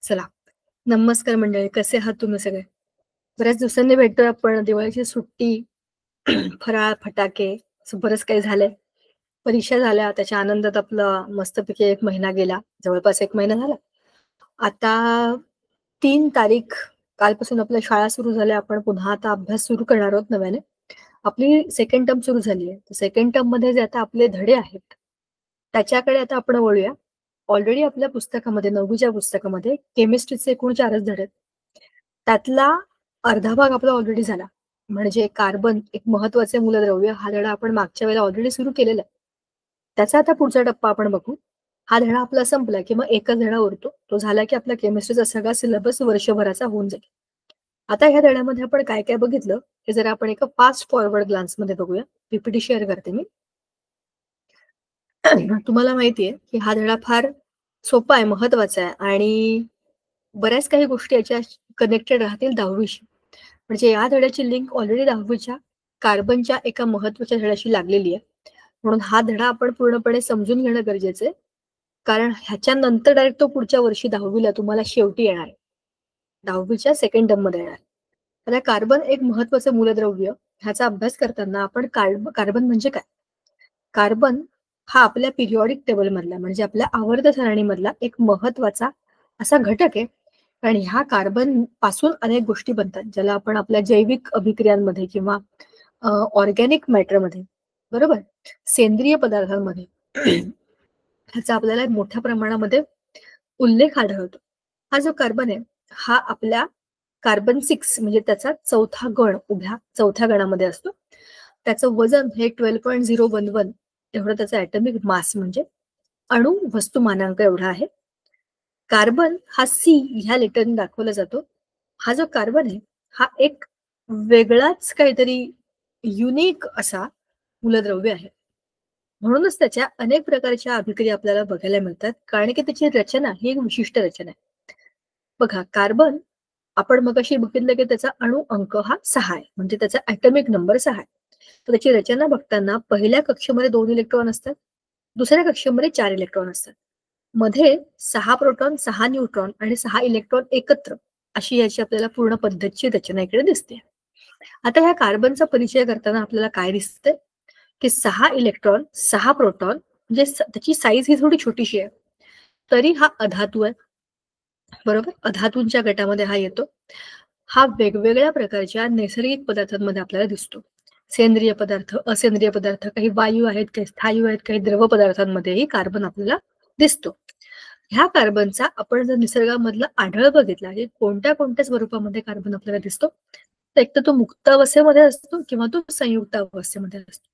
चला, नमस्कार मंडळी. कसे आहात तुम्ही सगळे? बऱ्याच दिवसांनी भेटतोय आपण. दिवाळीची सुट्टी, फराळ, फटाके असं बरंच काही झालंय. परीक्षा झाल्या, त्याच्या आनंदात आपला मस्तपैकी 1 महिना गेला. जवळपास 1 महिना झाला. आता 3 तारीख कालपासून आपल्या शाळा सुरू झाल्या. आपण पुन्हा आता अभ्यास सुरू करणार आहोत नव्याने. आपली सेकंड टर्म सुरू झाली आहे. सेकंड टर्ममध्ये जे आता आपले धडे आहेत, त्याच्याकडे आता आपण वळूया. ऑलरेडी आपल्या पुस्तकामध्ये 9वीच्या पुस्तकामध्ये केमिस्ट्रीचे एकूण 4च धडे आहेत. त्यातला अर्धा भाग आपला ऑलरेडी झाला. म्हणजे कार्बन एक महत्वाचे मूलद्रव्य हा धडा आपण मागच्या वेळेला ऑलरेडी सुरू केलेला आहे. त्याचा आता पुढचा टप्पा आपण बघू. हा धडा आपला संपला की मग एकच धडा उरतो. तो झाला की आपला केमिस्ट्रीचा सगळा सिलेबस वर्षभराचा होऊन जाईल. आता ह्या धड्यामध्ये आपण काय काय बघितलं हे जरा आपण एका फास्ट फॉरवर्ड ग्लान्समध्ये बघूया. पीपीटी शेअर करते मी. तुम्हाला माहितीये की हा धडा फार सोपा आहे, महत्वाचा आहे आणि बऱ्याच काही गोष्टी याच्या कनेक्टेड राहतील 10वीशी. म्हणजे या धड्याची लिंक ऑलरेडी 10वीच्या कार्बनच्या एका महत्वाच्या धड्याशी लागलेली आहे. म्हणून हा धडा आपण पूर्णपणे समजून घेणं गरजेचं आहे. कारण ह्याच्यानंतर डायरेक्ट तो पुढच्या वर्षी 10वीला तुम्हाला शेवटी येणार आहे. 10वीच्या सेकंड टर्ममध्ये येणार. आता कार्बन एक महत्वाचं मूलद्रव्य ह्याचा अभ्यास करताना आपण कार्बन म्हणजे काय? कार्बन हा आपल्या पिरियॉडिक टेबल मधला म्हणजे आपल्या आवर्त सारणीमधला एक महत्वाचा असा घटक आहे. आणि ह्या कार्बन पासून अनेक गोष्टी बनतात, ज्याला आपण आपल्या जैविक अभिक्रियांमध्ये किंवा ऑर्गॅनिक मॅटरमध्ये, बरोबर, सेंद्रिय पदार्थांमध्ये ह्याचा आपल्याला मोठ्या प्रमाणामध्ये उल्लेख आढळतो. हा जो कार्बन आहे हा आपल्या कार्बन 6 म्हणजे त्याचा चौथा गण उभ्या चौथ्या गणामध्ये असतो. त्याचं वजन हे 12.011 एवढं त्याचं ॲटॉमिक मास म्हणजे अणु वस्तुमानांक एवढा आहे. कार्बन हा सी ह्या लेटरने दाखवला जातो. हा जो कार्बन आहे हा एक वेगळाच काहीतरी युनिक असा मूलद्रव्य आहे. म्हणूनच त्याच्या अनेक प्रकारच्या अभिक्रिया आपल्याला बघायला मिळतात, कारण की त्याची रचना ही एक विशिष्ट रचना आहे. बघा, कार्बन आपण मगाशी बघितलं की त्याचा अणु अंक हा 6 आहे, म्हणजे त्याचा ॲटॉमिक नंबर 6 आहे. तर त्याची रचना बघताना पहिल्या कक्षेमध्ये 2 इलेक्ट्रॉन असतात, दुसऱ्या कक्षेमध्ये 4 इलेक्ट्रॉन असतात. मध्ये 6 प्रोटॉन, 6 न्यूट्रॉन आणि 6 इलेक्ट्रॉन एकत्र अशी याची आपल्याला पूर्ण पद्धतची रचना इकडे दिसते. आता ह्या कार्बनचा परिचय करताना आपल्याला काय दिसतंय की 6 इलेक्ट्रॉन, 6 प्रोटॉन, म्हणजे त्याची साईज ही थोडी छोटीशी आहे, तरी हा अधातू आहे, बरोबर. अधातूंच्या गटामध्ये हा येतो. हा वेगवेगळ्या प्रकारच्या नैसर्गिक पदार्थांमध्ये आपल्याला दिसतो. सेंद्रिय पदार्थ, असेंद्रिय पदार्थ, काही वायू आहेत, काही स्थायू आहेत, काही द्रव पदार्थांमध्येही कार्बन आपल्याला दिसतो. ह्या कार्बनचा आपण जर निसर्गामधला आढळ बघितला की कोणत्या कोणत्या स्वरूपामध्ये कार्बन आपल्याला दिसतो, तर एक तर तो मुक्त अवस्थेमध्ये असतो किंवा तो संयुक्त अवस्थेमध्ये असतो.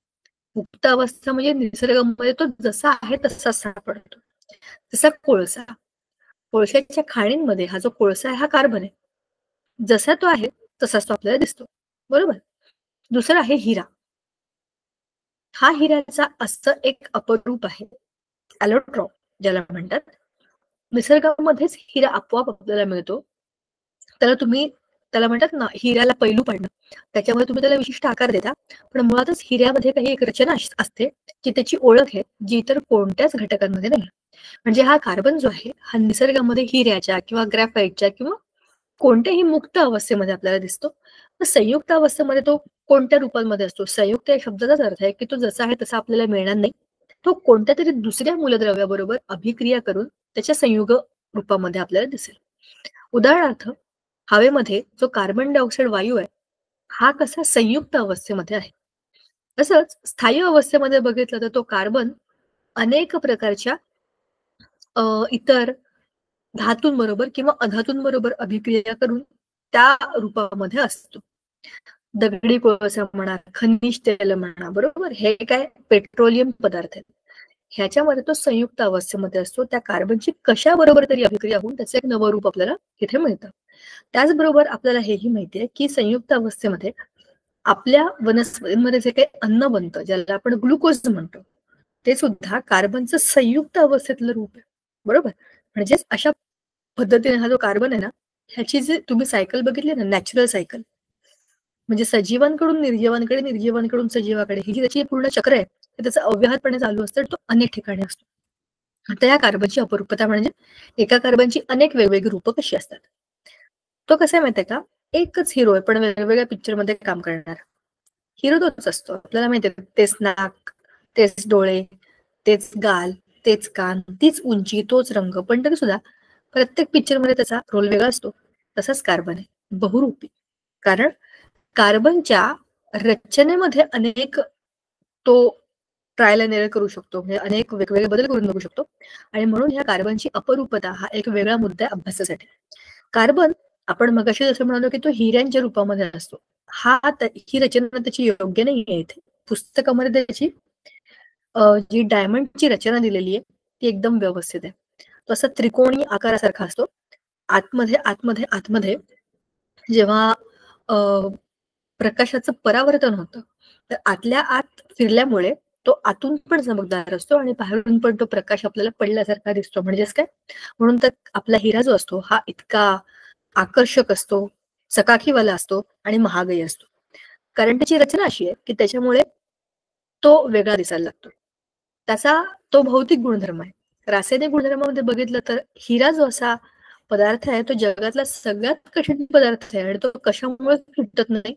मुक्त अवस्था म्हणजे निसर्गामध्ये तो जसा आहे तसा सापडतो. जसा कोळसा, कोळशाच्या खाणींमध्ये हा जो कोळसा आहे हा कार्बन आहे. जसा तो आहे तसाच तो आपल्याला दिसतो, बरोबर. दुसरा आहे हिरा. हा हिऱ्याचा असं एक अपरूप आहे, ॲलोट्रॉप ज्याला म्हणतात. निसर्गामध्येच हिरा आपोआप आपल्याला मिळतो. त्याला म्हणतात ना, हिऱ्याला पैलू पाडणं. त्याच्यामुळे तुम्ही त्याला विशिष्ट आकार देता, पण मुळातच हिऱ्यामध्ये काही एक रचना असते की त्याची ओळख आहे, जी इतर कोणत्याच घटकांमध्ये नाही. म्हणजे हा कार्बन जो आहे हा निसर्गामध्ये हिऱ्याच्या किंवा ग्रॅफाईटच्या किंवा कोणत्याही मुक्त अवस्थेमध्ये आपल्याला दिसतो. तर संयुक्त अवस्थेमध्ये तो कोणत्या रूपांमध्ये असतो? संयुक्त या शब्दाचाच अर्थ आहे की तो जसा आहे तसा आपल्याला मिळणार नाही. तो कोणत्या तरी दुसऱ्या मूलद्रव्याबरोबर अभिक्रिया करून त्याच्या संयुग रूपामध्ये आपल्याला दिसेल. उदाहरणार्थ, हवेमध्ये जो कार्बन डायऑक्साईड वायू आहे हा कसा संयुक्त अवस्थेमध्ये आहे. तसंच स्थायी अवस्थेमध्ये बघितलं तर तो कार्बन अनेक प्रकारच्या इतर धातूंबरोबर किंवा अधातूंबरोबर अभिक्रिया करून त्या रूपामध्ये असतो. दगडी कोळसा म्हणा, खनिज तेल म्हणा, बरोबर, हे काय पेट्रोलियम पदार्थ आहेत. ह्याच्यामध्ये तो संयुक्त अवस्थेमध्ये असतो. त्या कार्बनची कशा बरोबर तरी अभिक्रिया होऊन त्याचं एक नवं रूप आपल्याला इथे मिळतं. त्याचबरोबर आपल्याला हेही माहिती आहे की संयुक्त अवस्थेमध्ये आपल्या वनस्पतींमध्ये जे काही अन्न बनतं, ज्याला आपण ग्लुकोज म्हणतो, ते सुद्धा कार्बनचं संयुक्त अवस्थेतलं रूप आहे, बरोबर. म्हणजे अशा पद्धतीने हा जो कार्बन आहे ना, ह्याची जी तुम्ही सायकल बघितली ना, नॅचरल सायकल, म्हणजे सजीवांकडून निर्जीवांकडे, निर्जीवांकडून सजीवाकडे, ही जी त्याची पूर्ण चक्र आहे ते त्याचं अव्याहतपणे चालू असतं. तो अनेक ठिकाणी असतो. आता या कार्बनची अपरूपता म्हणजे एका कार्बनची अनेक वेगवेगळी रूपं कशी असतात. तो कसा आहे माहितीये का, एकच हिरो आहे पण वेगवेगळ्या पिक्चरमध्ये काम करणार. हिरो तोच असतो. आपल्याला माहिती आहे तेच नाक, तेच डोळे, तेच गाल, तेच कान, तीच उंची, तोच रंग, पण तरी सुद्धा प्रत्येक पिक्चरमध्ये त्याचा रोल वेगळा असतो. तसंच कार्बन आहे, बहुरूपी. कारण कार्बनच्या रचनेमध्ये अनेक तो ट्रायल एंड एरर करू शकतो, म्हणजे अनेक वेगवेगळे बदल करून बघू शकतो आणि म्हणून ह्या कार्बनची अपरूपता हा एक वेगळा मुद्दा आहे अभ्यासासाठी. कार्बन आपण मगाशी जसं म्हणालो की तो हिऱ्यांच्या रूपामध्ये असतो. ही रचना त्याची योग्य नाहीये इथे. पुस्तकामध्ये त्याची जी डायमंडची रचना दिलेली आहे ती एकदम व्यवस्थित आहे. तो असा त्रिकोणी आकारासारखा असतो. आतमध्ये आतमध्ये आतमध्ये जेव्हा अ, प्रकाशाचं परावर्तन होतं, तर आतल्या आत फिरल्यामुळे तो आतून पण चमकदार असतो आणि बाहेरून पण तो प्रकाश आपल्याला पडल्यासारखा दिसतो. म्हणजेच काय, म्हणून तर आपला हिरा जो असतो हा इतका आकर्षक असतो, चकाकीवाला असतो आणि महागही असतो. कारण त्याची रचना अशी आहे की त्याच्यामुळे तो वेगळा दिसायला लागतो. त्याचा तो भौतिक गुणधर्म आहे. रासायनिक गुणधर्मामध्ये बघितलं तर हिरा जो असा पदार्थ आहे तो जगातला सगळ्यात कठीण पदार्थ आहे आणि तो कशामुळेच तुटत नाही,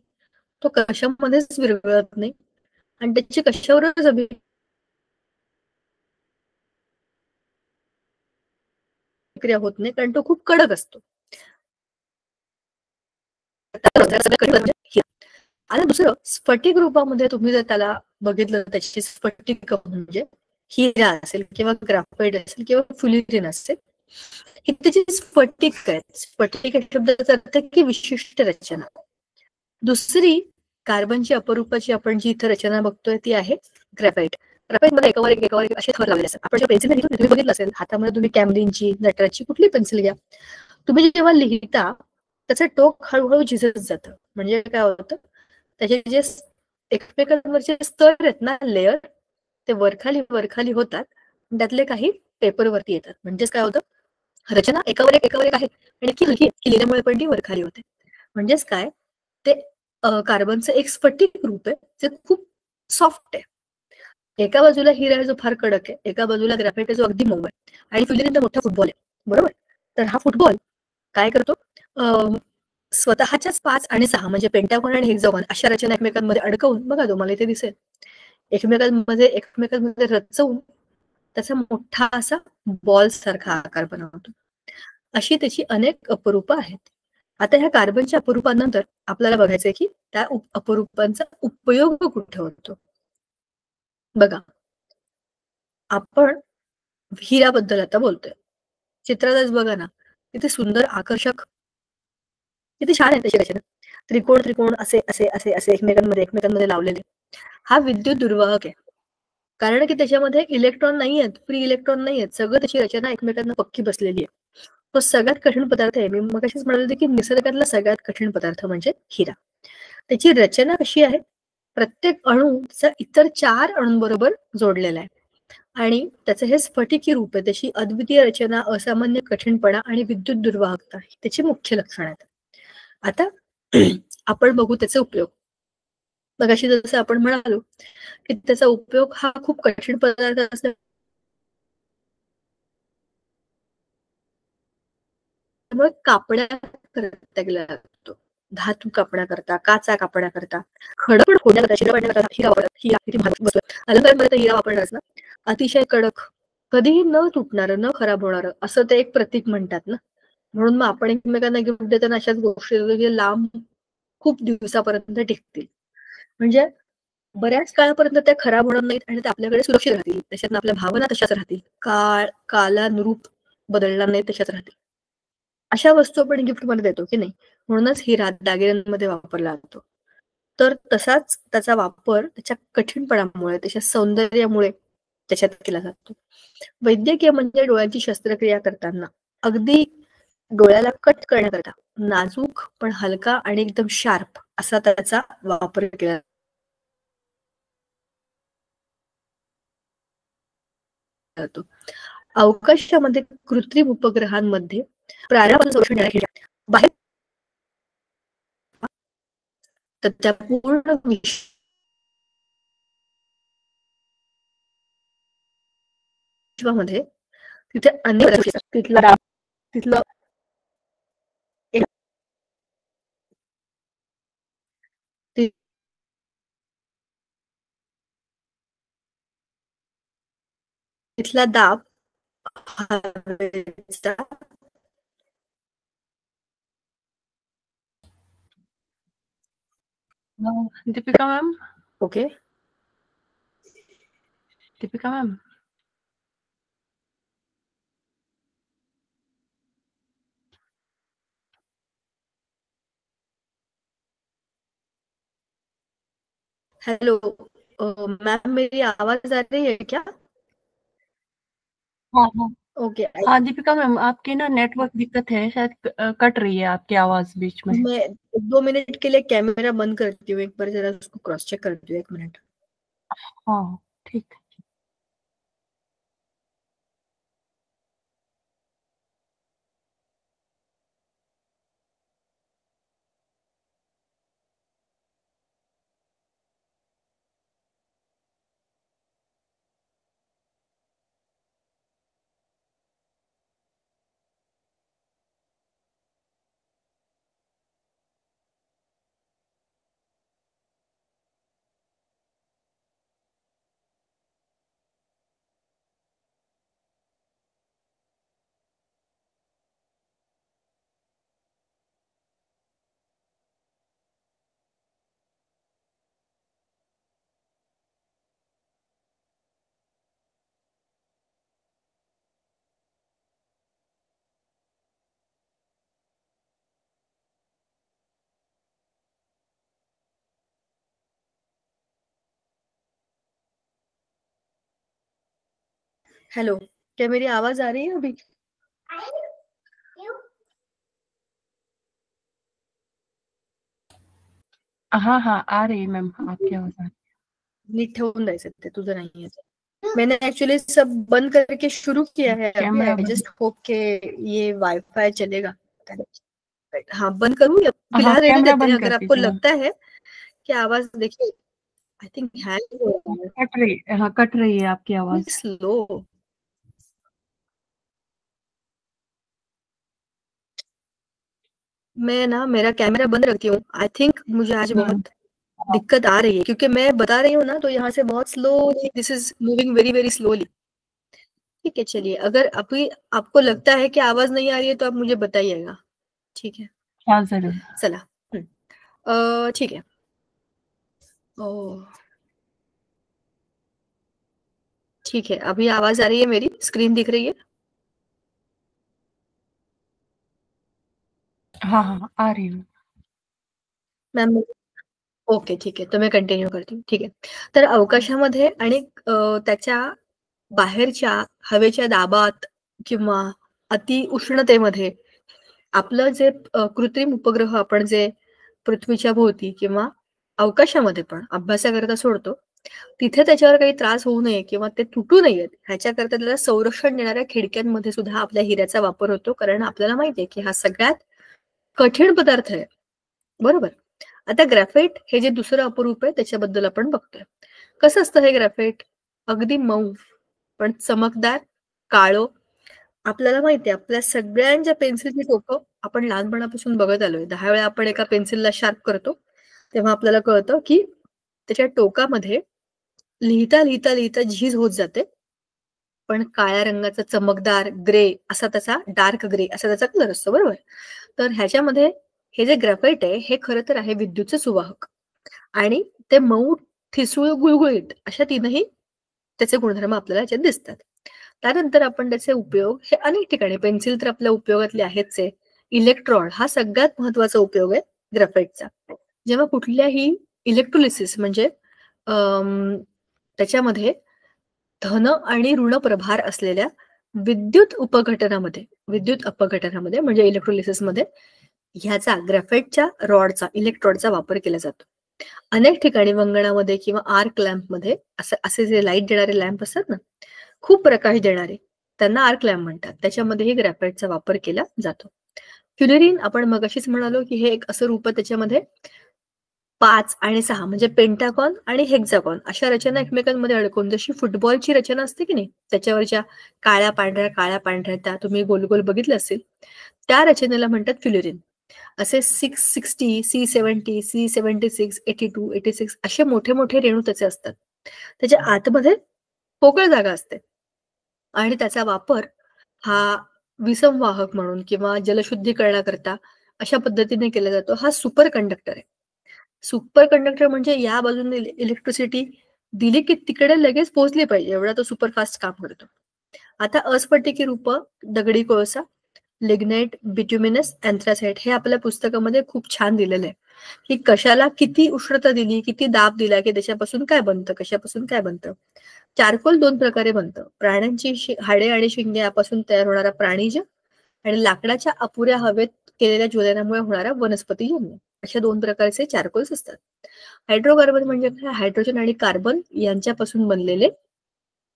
तो कशामध्येच विरघळत नाही आणि त्याची कशावरच अभिक्रिया होत नाही कारण तो खूप कडक असतो. म्हणजे हिरा. आणि दुसरं स्फटिक रूपामध्ये तुम्ही जर त्याला बघितलं त्याची स्फटिक म्हणजे हिरा असेल किंवा ग्राफाईट असेल किंवा फ्युलिरिन असेल, ही त्याची स्फटिक आहे. स्फटिक या शब्दाचा अर्थ की विशिष्ट रचना. दुसरी कार्बनची अपरूपाची आपण जी इथे रचना बघतोय ती आहे ग्रॅफाईट. ग्रॅफाईट मध्ये एकावर एक असे थर लावलेले असतात. आपण पेन्सिल तुम्ही बघितलं असेल, हातामध्ये तुम्ही कॅमलिनची, नटराजची कुठली पेन्सिल घ्या, तुम्ही जेव्हा लिहिता त्याचं टोक हळूहळू झिजत जातं. म्हणजे काय होतं, त्याचे जे एकमेकांवरचे स्तर आहेत ना, लेयर, ते वरखाली होतात. त्यातले काही पेपरवरती येतात. म्हणजेच काय होतं, रचना एकावर एक आहे आणि की लिहिल्यामुळे पण ती वरखाली होते. म्हणजेच काय, ते कार्बनचं एक स्फटिक रूप आहे जे खूप सॉफ्ट आहे. एका बाजूला हिरा आहे जो फार कडक आहे, एका बाजूला ग्राफाईट आहे जो अगदी मऊ आहे आणि फ्युलिन मोठा फुटबॉल आहे, बरोबर. तर हा फुटबॉल काय करतो, स्वतःच्याच 5 आणि 6 म्हणजे पेंटागॉन आणि हेक्सागॉन अशा रचना एकमेकांमध्ये अडकवून बघा तुम्हाला इथे दिसेल, एकमेकांमध्ये रचवून त्याचा मोठा असा बॉल सारखा आकार बनवतो. अशी त्याची अनेक अपरूपं आहेत. आता ह्या कार्बनच्या अपरूपानंतर आपल्याला बघायचंय की त्या अपरूपांचा उपयोग कुठे होतो. बघा, आपण हिऱ्याबद्दल आता बोलतोय. चित्रातच बघा ना, किती सुंदर आकर्षक, किती छान आहे त्याची रचना. त्रिकोण असे एकमेकांमध्ये लावलेले. हा विद्युत दुर्वाहक आहे. कारण की त्याच्यामध्ये इलेक्ट्रॉन नाही आहेत, फ्री इलेक्ट्रॉन नाही आहेत. सगळं त्याची रचना एकमेकांना पक्की बसलेली आहे. तो सगळ्यात कठीण पदार्थ आहे. मी मगाशीच म्हणाले होते की निसर्गातला सगळ्यात कठीण पदार्थ म्हणजे हिरा. त्याची रचना कशी आहे? प्रत्येक अणू इतर 4 अणूंबरोबर जोडलेला आहे आणि त्याचं हे स्फटिकी रूप आहे. त्याची अद्वितीय रचना, असामान्य कठीणपणा आणि विद्युत दुर्वाहकता ही त्याची मुख्य लक्षणं आहेत. आता आपण बघू त्याचे उपयोग. मगाशी जसं आपण म्हणालो, की त्याचा उपयोग हा खूप कठीण पदार्थ असल्यामुळे कापण्या करता गेला जातो. धातू कापण्याकरता, काचा कापण्याकरता, खडं पण खोदण्याकरता, शिरा पाडण्याकरता हिरा वापरतात. हिरा किती महत्त्वाचा बसतोय. अलंकारामध्ये तर हिरा वापरलाच ना. अतिशय कडक, कधीही न तुटणारं, न खराब होणारं असं ते एक प्रतीक म्हणतात ना. म्हणून मग आपण एकमेकांना गिफ्ट देताना अशाच गोष्टी देतो, जे लांब खूप दिवसापर्यंत टिकतील. म्हणजे बऱ्याच काळापर्यंत त्या खराब होणार नाहीत आणि त्या आपल्याकडे सुरक्षित राहतील. त्याच्यातनं आपल्या भावना तशाच राहतील. कालानुरूप बदलणार नाहीत, तशाच राहतील. अशा वस्तू आपण गिफ्टमध्ये देतो की नाही. म्हणूनच हिरा दागिन्यांमध्ये वापरला जातो. तर तसाच त्याचा वापर त्याच्या कठीणपणामुळे, त्याच्या सौंदर्यामुळे त्याच्यात केला जातो. वैद्यकीय म्हणजे डोळ्यांची शस्त्रक्रिया करताना अगदी डोळ्याला कट करण्याकरता नाजूक पण हलका आणि एकदम शार्प असा त्याचा वापर केला जातो. अवकाशामध्ये कृत्रिम उपग्रहांमध्ये प्राण्यापासून संरक्षण देण्यासाठी बाहेर, तर त्या पूर्ण विश्वामध्ये तिथे अनेक तिथलं तिथलं तिथला दाब हवेचा Deepika ma'am. Okay Deepika ma'am. Hello ma'am, मेरी आवाज आ रही है क्या? हाँ हाँ ओके हाँ दीपिका मैम, आपकी ना नेटवर्क दिक्कत है शायद, कट रही है आपकी आवाज बीच में। मैं 2 मिनट के लिए कैमरा बंद करती हूँ, एक बार जरा उसको क्रॉस चेक करती हूँ, 1 मिनट। हाँ ठीक। हेलो, क्या मेरी आवाज आ रही है अभी? हाँ हाँ आ रही मैम, आपकी आवाज आ रही। नीट ठेवून द्यायचं ते, तुझं नाहीये ते। मैंने एक्चुअली सब बंद करके शुरू किया है अभी। कैमरा आई बंद। जस्ट होप के ये वाईफाई चलेगा। हाँ, बंद करूँ या हाँ फिलहाल रहने कैमरा देते हैं? बंद अगर कर आपको दीजिए मैम। लगता है कि आवाज, देखिए आई थिंक हैंग हो रहा कट रही, हाँ कट रही है आपकी है, आवाज। स्लो। मैं ना मेरा कैमरा बंद रखती हूँ। आई थिंक मुझे आज बहुत दिक्कत आ रही है, क्योंकि मैं बता रही हूँ ना, तो यहाँ से बहुत slowly this is moving very very slowly. ठीक है, चलिए, अगर अभी आपको लगता है कि आवाज नहीं आ रही है तो आप मुझे बताइएगा। ठीक है, हाँ जरूर। चला। ठीक है। ओ ठीक है, अभी आवाज आ रही है? मेरी स्क्रीन दिख रही है? हाँ हाँ आ रही है मॅम, ओके, ठीक आहे. तर मी कंटिन्यू करते. ठीक आहे. तर अवकाशामध्ये आणि त्याच्या बाहेरच्या हवेच्या दाबात किंवा अति उष्णतेमध्ये आपलं जे कृत्रिम उपग्रह आपण जे पृथ्वीच्या भोवती किंवा अवकाशामध्ये पण अभ्यासाकरता सोडतो, तिथे त्याच्यावर काही त्रास होऊ नये किंवा ते तुटू नयेत ह्याच्याकरता त्याला संरक्षण देणाऱ्या खिडक्यांमध्ये सुद्धा आपल्या हिऱ्याचा वापर होतो. कारण आपल्याला माहिती आहे की हा सगळ्यात कठीण पदार्थ आहे. बरोबर. आता ग्राफाईट हे जे दुसरं अपरूप आहे त्याच्याबद्दल आपण बघतोय. कसं असतं हे ग्राफाईट? अगदी मऊ पण चमकदार, काळं. आपल्याला माहिती आहे आपल्या सगळ्यांच्या पेन्सिलची टोकं आपण लहानपणापासून बघत आलोय. 10 वेळा आपण एका पेन्सिलला शार्प करतो, तेव्हा आपल्याला कळतं की त्याच्या टोकामध्ये लिहिता, लिहिता, लिहिता झीज होत जाते. पण काळ्या रंगाचा चमकदार ग्रे असा त्याचा डार्क ग्रे असा त्याचा कलर असतो, बरोबर? तर ह्याच्यामध्ये हे जे ग्राफाईट आहे हे खरं तर आहे विद्युतचे सुवाहक आणि ते मऊ, ठिसूळ, गुळगुळीत अशा तीनही त्याचे गुणधर्म आपल्याला याच्यात दिसतात. त्यानंतर आपण त्याचे उपयोग हे अनेक ठिकाणी, पेन्सिल तर आपल्या उपयोगातले आहेच आहे. इलेक्ट्रॉन हा सगळ्यात महत्वाचा उपयोग आहे ग्राफाईटचा. जेव्हा कुठल्याही इलेक्ट्रोलिसिस म्हणजे त्याच्यामध्ये धन आणि ऋण प्रभार असलेल्या विद्युत अपघटनामध्ये म्हणजे इलेक्ट्रोलिसिसमध्ये ह्याचा ग्राफाईटच्या रॉडचा, इलेक्ट्रोडचा वापर केला जातो. अनेक ठिकाणी वंगणामध्ये किंवा आर्क लॅम्पमध्ये असे जे लाईट देणारे लॅम्प असतात ना, खूप प्रकाश देणारे, त्यांना आर्क लॅम्प म्हणतात. त्याच्यामध्येही ग्राफाईटचा वापर केला जातो. फ्युलरिन आपण मगाशीच म्हणालो की हे एक असं रूप आहे त्याच्यामध्ये 5 आणि 6 म्हणजे पेंटागॉन आणि हेक्सागॉन अशा रचना एकमेकांमध्ये अडकून, जशी फुटबॉलची रचना असते की नाही, त्याच्यावरच्या काळ्या पांढऱ्या त्या तुम्ही गोल गोल बघितलं असेल, त्या रचनेला म्हणतात फ्युलरिन. असे 660, C70, C76, 82, 86 असे मोठे मोठे रेणू त्याचे असतात. त्याच्या आतमध्ये पोकळ जागा असते आणि त्याचा वापर हा विसंवाहक म्हणून किंवा जलशुद्धीकरणाकरता अशा पद्धतीने केला जातो. हा सुपर कंडक्टर आहे. सुपर कंडक्टर म्हणजे या बाजूने इलेक्ट्रिसिटी दिली की तिकडे लगेच पोहोचली पाहिजे, एवढा तो सुपर फास्ट काम करतो. आता अस्फटिकी रूप, दगडी कोळसा, लिग्नाइट, बिट्युमिनस, अँथ्रासाइट हे आपल्या पुस्तकामध्ये खूप छान दिलेलं आहे की कशाला किती उष्णता दिली, किती दाब दिला की त्याच्यापासून काय बनतं, कशापासून काय बनतं. चारकोल 2 प्रकारे बनतं. प्राण्यांची हाडे आणि शिंगे यापासून तयार होणारा प्राणीज आणि लाकडाच्या अपुऱ्या हवेत केलेल्या ज्वलनामुळे होणारा वनस्पतीजन्य, अशा 2 प्रकारचे चारकोल्स असतात. हायड्रोकार्बन म्हणजे काय? हायड्रोजन आणि कार्बन यांच्यापासून बनलेले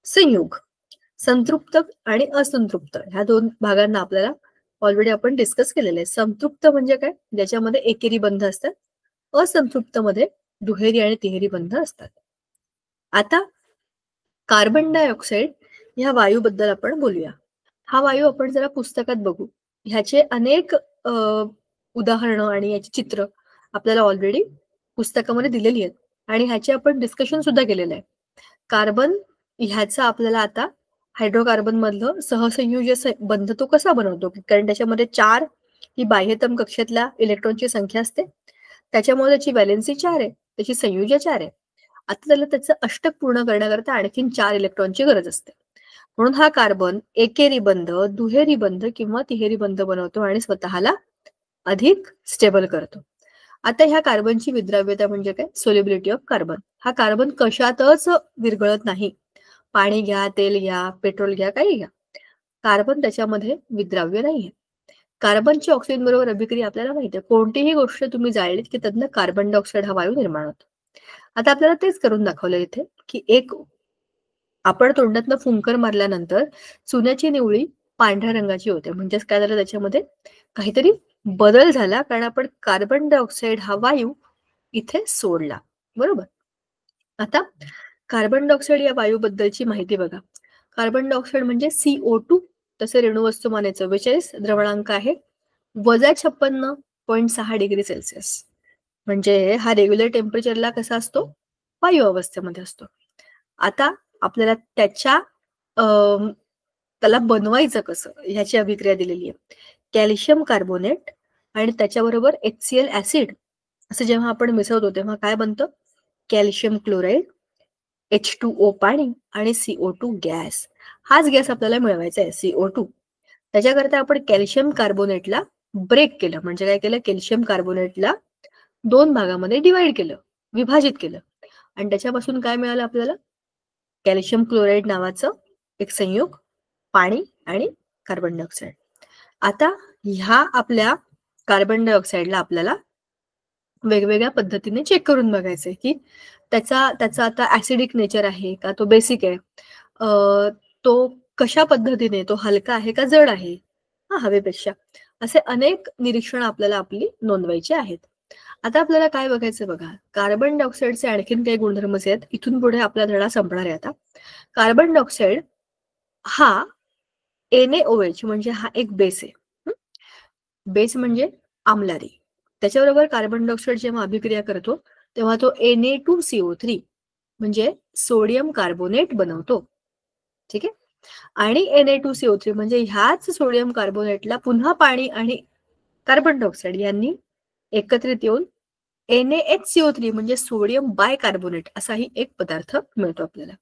संयुग. संतृप्त आणि असंतृप्त ह्या 2 भागांना आपल्याला ऑलरेडी आपण डिस्कस केलेले आहे. संतृप्त म्हणजे काय? ज्याच्यामध्ये एकेरी बंध असतात. असंतृप्त मध्ये दुहेरी आणि तिहेरी बंध असतात. आता कार्बन डायऑक्साईड ह्या वायूबद्दल आपण बोलूया. हा वायू आपण जरा पुस्तकात बघू. ह्याचे अनेक उदाहरणं आणि याची चित्र आपल्याला ऑलरेडी पुस्तकामध्ये दिलेली आहेत आणि ह्याचे आपण डिस्कशन सुद्धा केलेलं आहे. कार्बन ह्याचा आपल्याला आता हायड्रोकार्बन मधलं सहसंयोजी बंध तो कसा बनवतो, कारण त्याच्यामध्ये 4 ही बाह्यतम कक्षेतल्या इलेक्ट्रॉनची संख्या असते. त्याच्यामुळे त्याची व्हॅलेन्सी 4 आहे, त्याची संयुजा 4 आहे. आता त्याला त्याचं अष्टक पूर्ण करण्याकरता आणखीन 4 इलेक्ट्रॉनची गरज असते. म्हणून हा कार्बन एकेरी बंध, दुहेरी बंध किंवा तिहेरी बंध बनवतो आणि स्वतःला अधिक स्टेबल करतो. आता ह्या कार्बनची विद्राव्यता म्हणजे काय? Solubility of carbon. हा कार्बन कशातच विरघळत नाही. पाणी घ्या, तेल घ्या, पेट्रोल घ्या, काही घ्या, कार्बन त्याच्यामध्ये विद्राव्य नाहीये. कार्बनची ऑक्सिजन बरोबर अभिक्रिया आपल्याला माहिती आहे. कोणतीही गोष्ट तुम्ही जाळलीत की त्यातनं कार्बन डायऑक्साईड हा वायू निर्माण होतो. आता आपल्याला तेच करून दाखवलं इथे की एक आपण तोंडातनं फुंकर मारल्यानंतर चुन्याची निवळी पांढऱ्या रंगाची होते. म्हणजेच काय झालं, त्याच्यामध्ये काहीतरी बदल झाला, कारण आपण कार्बन डायऑक्साईड हा वायू इथे सोडला. बरोबर. आता कार्बन डायऑक्साईड या वायूबद्दलची माहिती बघा. कार्बन डायऑक्साईड म्हणजे CO2, तसे रेणू वस्तुमान 44, द्रवणांक आहे -56.6 डिग्री सेल्सिअस. म्हणजे हा रेग्युलर टेम्परेचरला कसा असतो? वायू अवस्थेमध्ये असतो. आता आपल्याला त्याला बनवायचं कसं ह्याची अभिक्रिया दिलेली आहे. कॅल्शियम कार्बोनेट आणि त्याच्याबरोबर HCl ऍसिड असं जेव्हा आपण मिसळतो तेव्हा काय बनतं? कॅल्शियम क्लोराईड, H2O पाणी आणि CO2 गॅस. हाच गॅस आपल्याला मिळवायचा आहे, CO2. त्याच्याकरता आपण कॅल्शियम कार्बोनेटला ब्रेक केलं. म्हणजे काय केलं? कॅल्शियम कार्बोनेटला 2 भागामध्ये डिवाइड केलं, विभाजित केलं आणि त्याच्यापासून काय मिळालं आपल्याला? कॅल्शियम क्लोराईड नावाचं एक संयुग, पाणी आणि कार्बन डायऑक्साईड. आता ह्या आपल्या कार्बन डायऑक्साईडला आपल्याला वेगवेगळ्या पद्धतीने चेक करून बघायचंय की त्याचा आता ऍसिडिक नेचर आहे का, तो बेसिक आहे, तो कशा पद्धतीने, तो हलका आहे का जड आहे हवेपेक्षा, असे अनेक निरीक्षण आपल्याला आपली नोंदवायची आहेत. आता आपल्याला काय बघायचं बघा, कार्बन डायऑक्साईडचे आणखीन काही गुणधर्म आहेत. इथून पुढे आपला धडा संपणार आहे. आता कार्बन डायऑक्साईड हा NaOH म्हणजे हा एक बेस आहे. बेस म्हणजे आम्लारी. त्याच्याबरोबर कार्बन डायऑक्साईड जेव्हा अभिक्रिया करतो तेव्हा तो Na2CO3 म्हणजे सोडियम कार्बोनेट बनवतो. ठीक आहे. आणि Na2CO3 म्हणजे ह्याच सोडियम कार्बोनेटला पुन्हा पाणी आणि कार्बन डायऑक्साईड यांनी एकत्रित येऊन NaHCO3 म्हणजे सोडियम बायकार्बोनेट असाही एक पदार्थ मिळतो आपल्याला.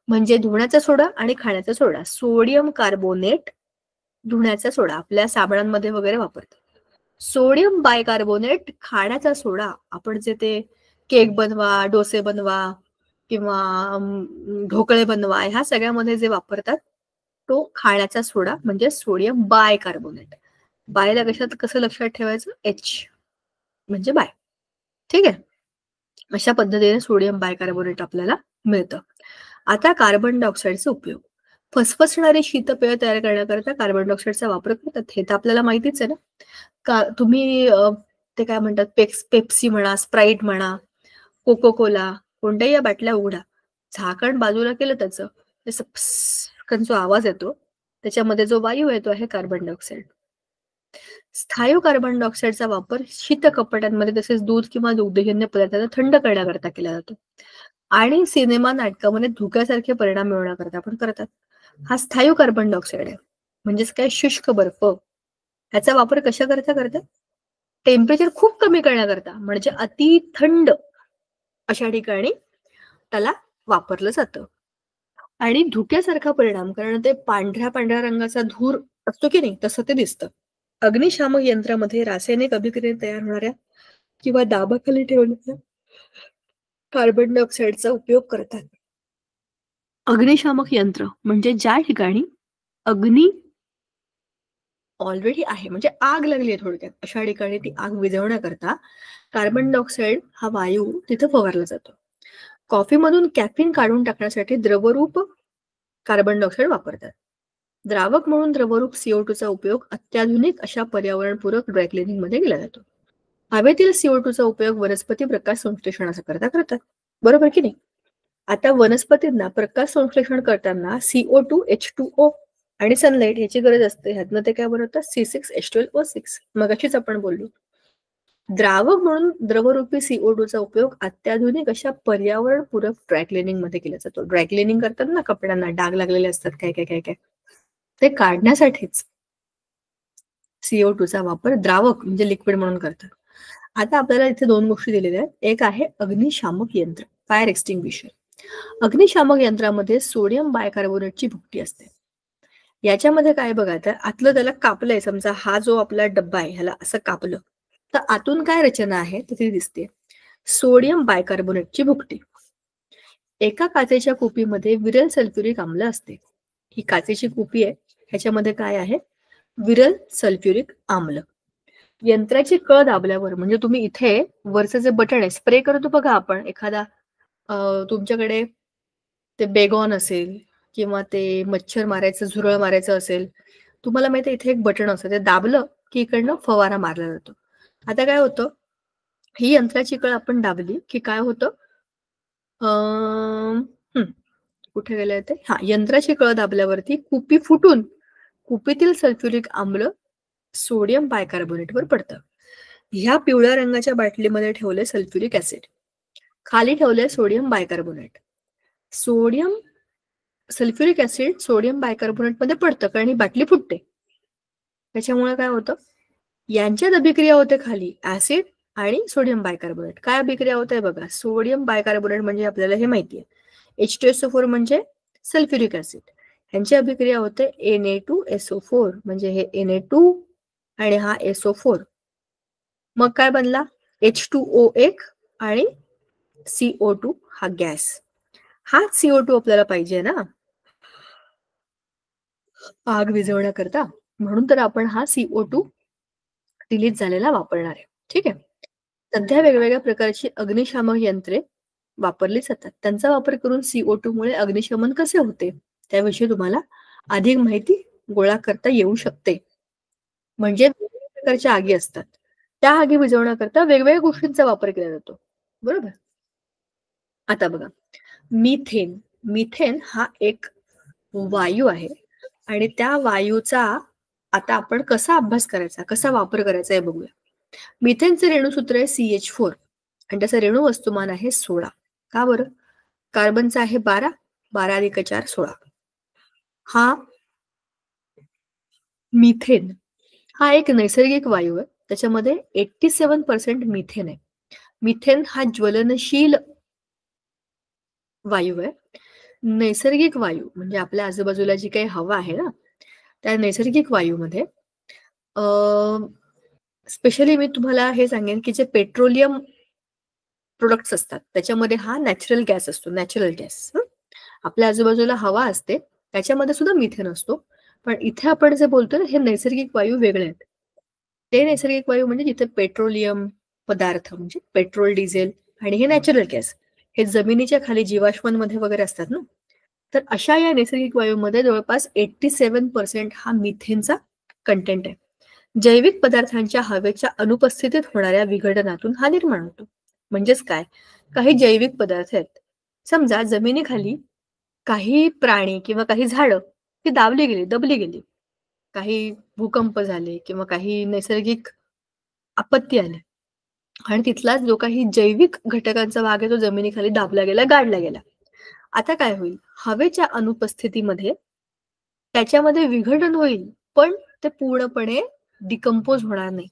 म्हणजे धुण्याचा सोडा आणि खाण्याचा सोडा, सोडियम कार्बोनेट, धुण्याचा सोडा आपल्या साबणांमध्ये वगैरे वापरतात. सोडियम बायकार्बोनेट खाण्याचा सोडा, आपण जे ते केक बनवा, डोसे बनवा किंवा ढोकळे बनवा ह्या सगळ्यामध्ये जे वापरतात तो खाण्याचा सोडा म्हणजे सोडियम बायकार्बोनेट. बायला कशात कसं लक्षात ठेवायचं? H म्हणजे बाय. ठीक आहे. अशा पद्धतीने सोडियम बायकार्बोनेट आपल्याला मिळतं. आता कार्बन डायऑक्साईडचा उपयोग, फसफसणारे शीतपेय तयार करण्याकरता कार्बन डायऑक्साईडचा वापर करतात. हे तर आपल्याला माहितीच आहे ना. तुम्ही ते काय म्हणतात, पेप्सी म्हणा, स्प्राईट म्हणा, कोको कोला कोणत्याही या बाटल्या उघडा, झाकण बाजूला केलं त्याचं जो आवाज येतो त्याच्यामध्ये जो वायू येतो आहे कार्बन डायऑक्साईड. स्थायू कार्बन डायऑक्साईडचा वापर शीत कपाटांमध्ये तसेच दूध किंवा दुग्धजन्य पदार्थांना थंड करण्याकरता केला जातो आणि सिनेमा नाटकामध्ये धुक्यासारखे परिणाम मिळवण्याकरता पण करतात. हा स्थायू कार्बन डायऑक्साईड आहे. म्हणजेच काय शुष्क बर्फ. ह्याचा वापर कशा करतात टेम्परेचर खूप कमी करण्याकरता म्हणजे अति थंड अशा ठिकाणी त्याला वापरलं जातं. आणि धुक्यासारखा परिणाम, कारण ते पांढऱ्या रंगाचा धूर असतो की नाही तसं ते दिसतं. अग्निशामक यंत्रामध्ये रासायनिक अभिक्रियेत तयार होणाऱ्या किंवा दाबाखाली ठेवलेल्या कार्बन डायऑक्साईडचा उपयोग करतात. अग्निशामक यंत्र म्हणजे ज्या ठिकाणी अग्नी ऑलरेडी आहे, म्हणजे आग लागली आहे थोडक्यात, अशा ठिकाणी ती आग विझवण्याकरता कार्बन डायऑक्साईड हा वायू तिथं फवारला जातो. कॉफीमधून कॅफिन काढून टाकण्यासाठी द्रवरूप कार्बन डायऑक्साईड वापरतात. द्रावक म्हणून द्रवरूप CO2 चा उपयोग अत्याधुनिक अशा पर्यावरणपूरक ड्रायक्लिनिंग मध्ये केला जातो. हवेतील CO2 चा उपयोग वनस्पती प्रकाश संश्लेषणाकरता करतात, बरोबर की नाही? आता वनस्पतींना प्रकाश संश्लेषण करताना CO2, H2O आणि सनलाईट याची गरज असते. ह्यातनं ते काय बनवतात? C6H12O6. मगाशीच आपण बोललो. द्रावक म्हणून द्रवरूपी CO2 चा उपयोग अत्याधुनिक अशा पर्यावरणपूरक ड्रायक्लिनिंग मध्ये केला जातो. ड्रायक्लिनिंग करतात ना, कपड्यांना डाग लागलेले असतात काय ते काढण्यासाठीच CO2 चा वापर द्रावक म्हणजे लिक्विड म्हणून करतात. आता आपल्याला इथे दोन गोष्टी दिलेल्या आहेत. एक आहे अग्निशामक यंत्र, फायर एक्सटिंग्विशर. अग्निशामक यंत्रामध्ये सोडियम बायकार्बोनेटची भुकटी असते. याच्यामध्ये काय बघा, तर आतलं त्याला कापलंय, समजा हा जो आपला डब्बा आहे ह्याला असं कापलं तर आतून काय रचना आहे ती दिसते. सोडियम बायकार्बोनेटची भुकटी. एका काचेच्या कुपीमध्ये विरल सल्फ्युरिक आम्ल असते. ही काचेची कुपी आहे, ह्याच्यामध्ये काय आहे? विरल सल्फ्युरिक आम्ल. यंत्राची कळ दाबल्यावर, म्हणजे तुम्ही इथे वरचं जे बटन आहे स्प्रे करतो बघा आपण, एखादा तुमच्याकडे ते बेगॉन असेल किंवा ते मच्छर मारायचं, झुरळ मारायचं असेल, तुम्हाला माहिती आहे इथे एक बटन असतं, ते दाबलं की इकडनं फवारा मारला जातो. आता काय होतं, ही यंत्राची कळ आपण दाबली की काय होतं, कुठे गेले ते, हा, यंत्राची कळ दाबल्यावरती कुपी फुटून कुपीतील सल्फ्युरिक आम्ल सोडियम बायकार्बोनेटवर पडतं. ह्या पिवळ्या रंगाच्या बाटलीमध्ये ठेवले सल्फ्युरिक ऍसिड, खाली ठेवले sodium bicarbonate. Sulphuric acid sodium bicarbonate मध्ये पडतं कारण ही बाटली फुटते. त्याच्यामुळे काय होतं, यांच्यात अभिक्रिया होते खाली ऍसिड आणि सोडियम बायकार्बोनेट. काय अभिक्रिया होत आहे बघा, सोडियम बायकार्बोनेट म्हणजे आपल्याला हे माहिती आहे, H2SO4 म्हणजे सल्फ्युरिक ऍसिड. यांची अभिक्रिया होते Na2SO4, म्हणजे हे Na2 आणि हा SO4. मग काय बनला, H2O1 आणि CO2 हा गॅस. हाच CO2 आपल्याला पाहिजे ना आग विझवण्याकरता, म्हणून तर आपण हा CO2 रिलीज झालेला वापरणार आहे. ठीक आहे. सध्या वेगवेगळ्या प्रकारची अग्निशामक यंत्रे वापरली जातात. त्यांचा वापर करून CO2 मुळे अग्निशमन कसे होते त्याविषयी तुम्हाला अधिक माहिती गोळा करता येऊ शकते. म्हणजे वेगवेगळ्या प्रकारच्या आगी असतात, त्या आगी विझवण्याकरता वेगवेगळ्या गोष्टींचा वापर केला जातो, बरोबर. आता बघा, मिथेन हा एक वायू आहे आणि त्या वायूचा आता आपण कसा अभ्यास करायचा, कसा वापर करायचा हे बघूया. मिथेनचे रेणूसूत्र आहे CH4 आणि त्याचं रेणू वस्तुमान आहे 16. का बरं? कार्बनचा आहे 12, 12 अधिक 4 16. हा मिथेन हा एक नैसर्गिक वायू आहे, त्याच्यामध्ये 87% मिथेन आहे. मिथेन हा ज्वलनशील वायू आहे. नैसर्गिक वायू म्हणजे आपल्या आजूबाजूला जी काही हवा आहे ना, त्या नैसर्गिक वायूमध्ये स्पेशली मी तुम्हाला हे सांगेन की जे पेट्रोलियम प्रोडक्ट्स असतात त्याच्यामध्ये हा नॅचरल गॅस असतो, नॅचरल गॅस. आपल्या आजूबाजूला हवा असते त्याच्यामध्ये सुद्धा मिथेन असतो, पण इथे आपण जे बोलतोय हे नैसर्गिक वायू वेगळे आहेत. ते नैसर्गिक वायू म्हणजे जिथे पेट्रोलियम पदार्थ म्हणजे पेट्रोल, डिझेल आणि हे नॅचरल गॅस हे जमिनीच्या खाली जीवाश्मांमध्ये वगैरे असतात ना, तर अशा या नैसर्गिक वायूमध्ये जवळपास 87% हा मिथेनचा कंटेंट आहे. जैविक पदार्थांच्या हवेच्या अनुपस्थितीत होणाऱ्या विघटनातून हा निर्माण होतो. म्हणजेच काय, काही जैविक पदार्थ आहेत. समजा जमिनीखाली काही प्राणी किंवा काही झाडं ती दाबली गेली, दबली गेली. काही भूकंप झाले किंवा काही नैसर्गिक आपत्ती आल्या आणि तिथला जो काही जैविक घटकांचा भाग आहे तो जमिनीखाली दाबला गेला, गाडला गेला. आता काय होईल? हवेच्या अनुपस्थितीमध्ये त्याच्यामध्ये विघटन होईल, पण ते पूर्णपणे डिकंपोज होणार नाही.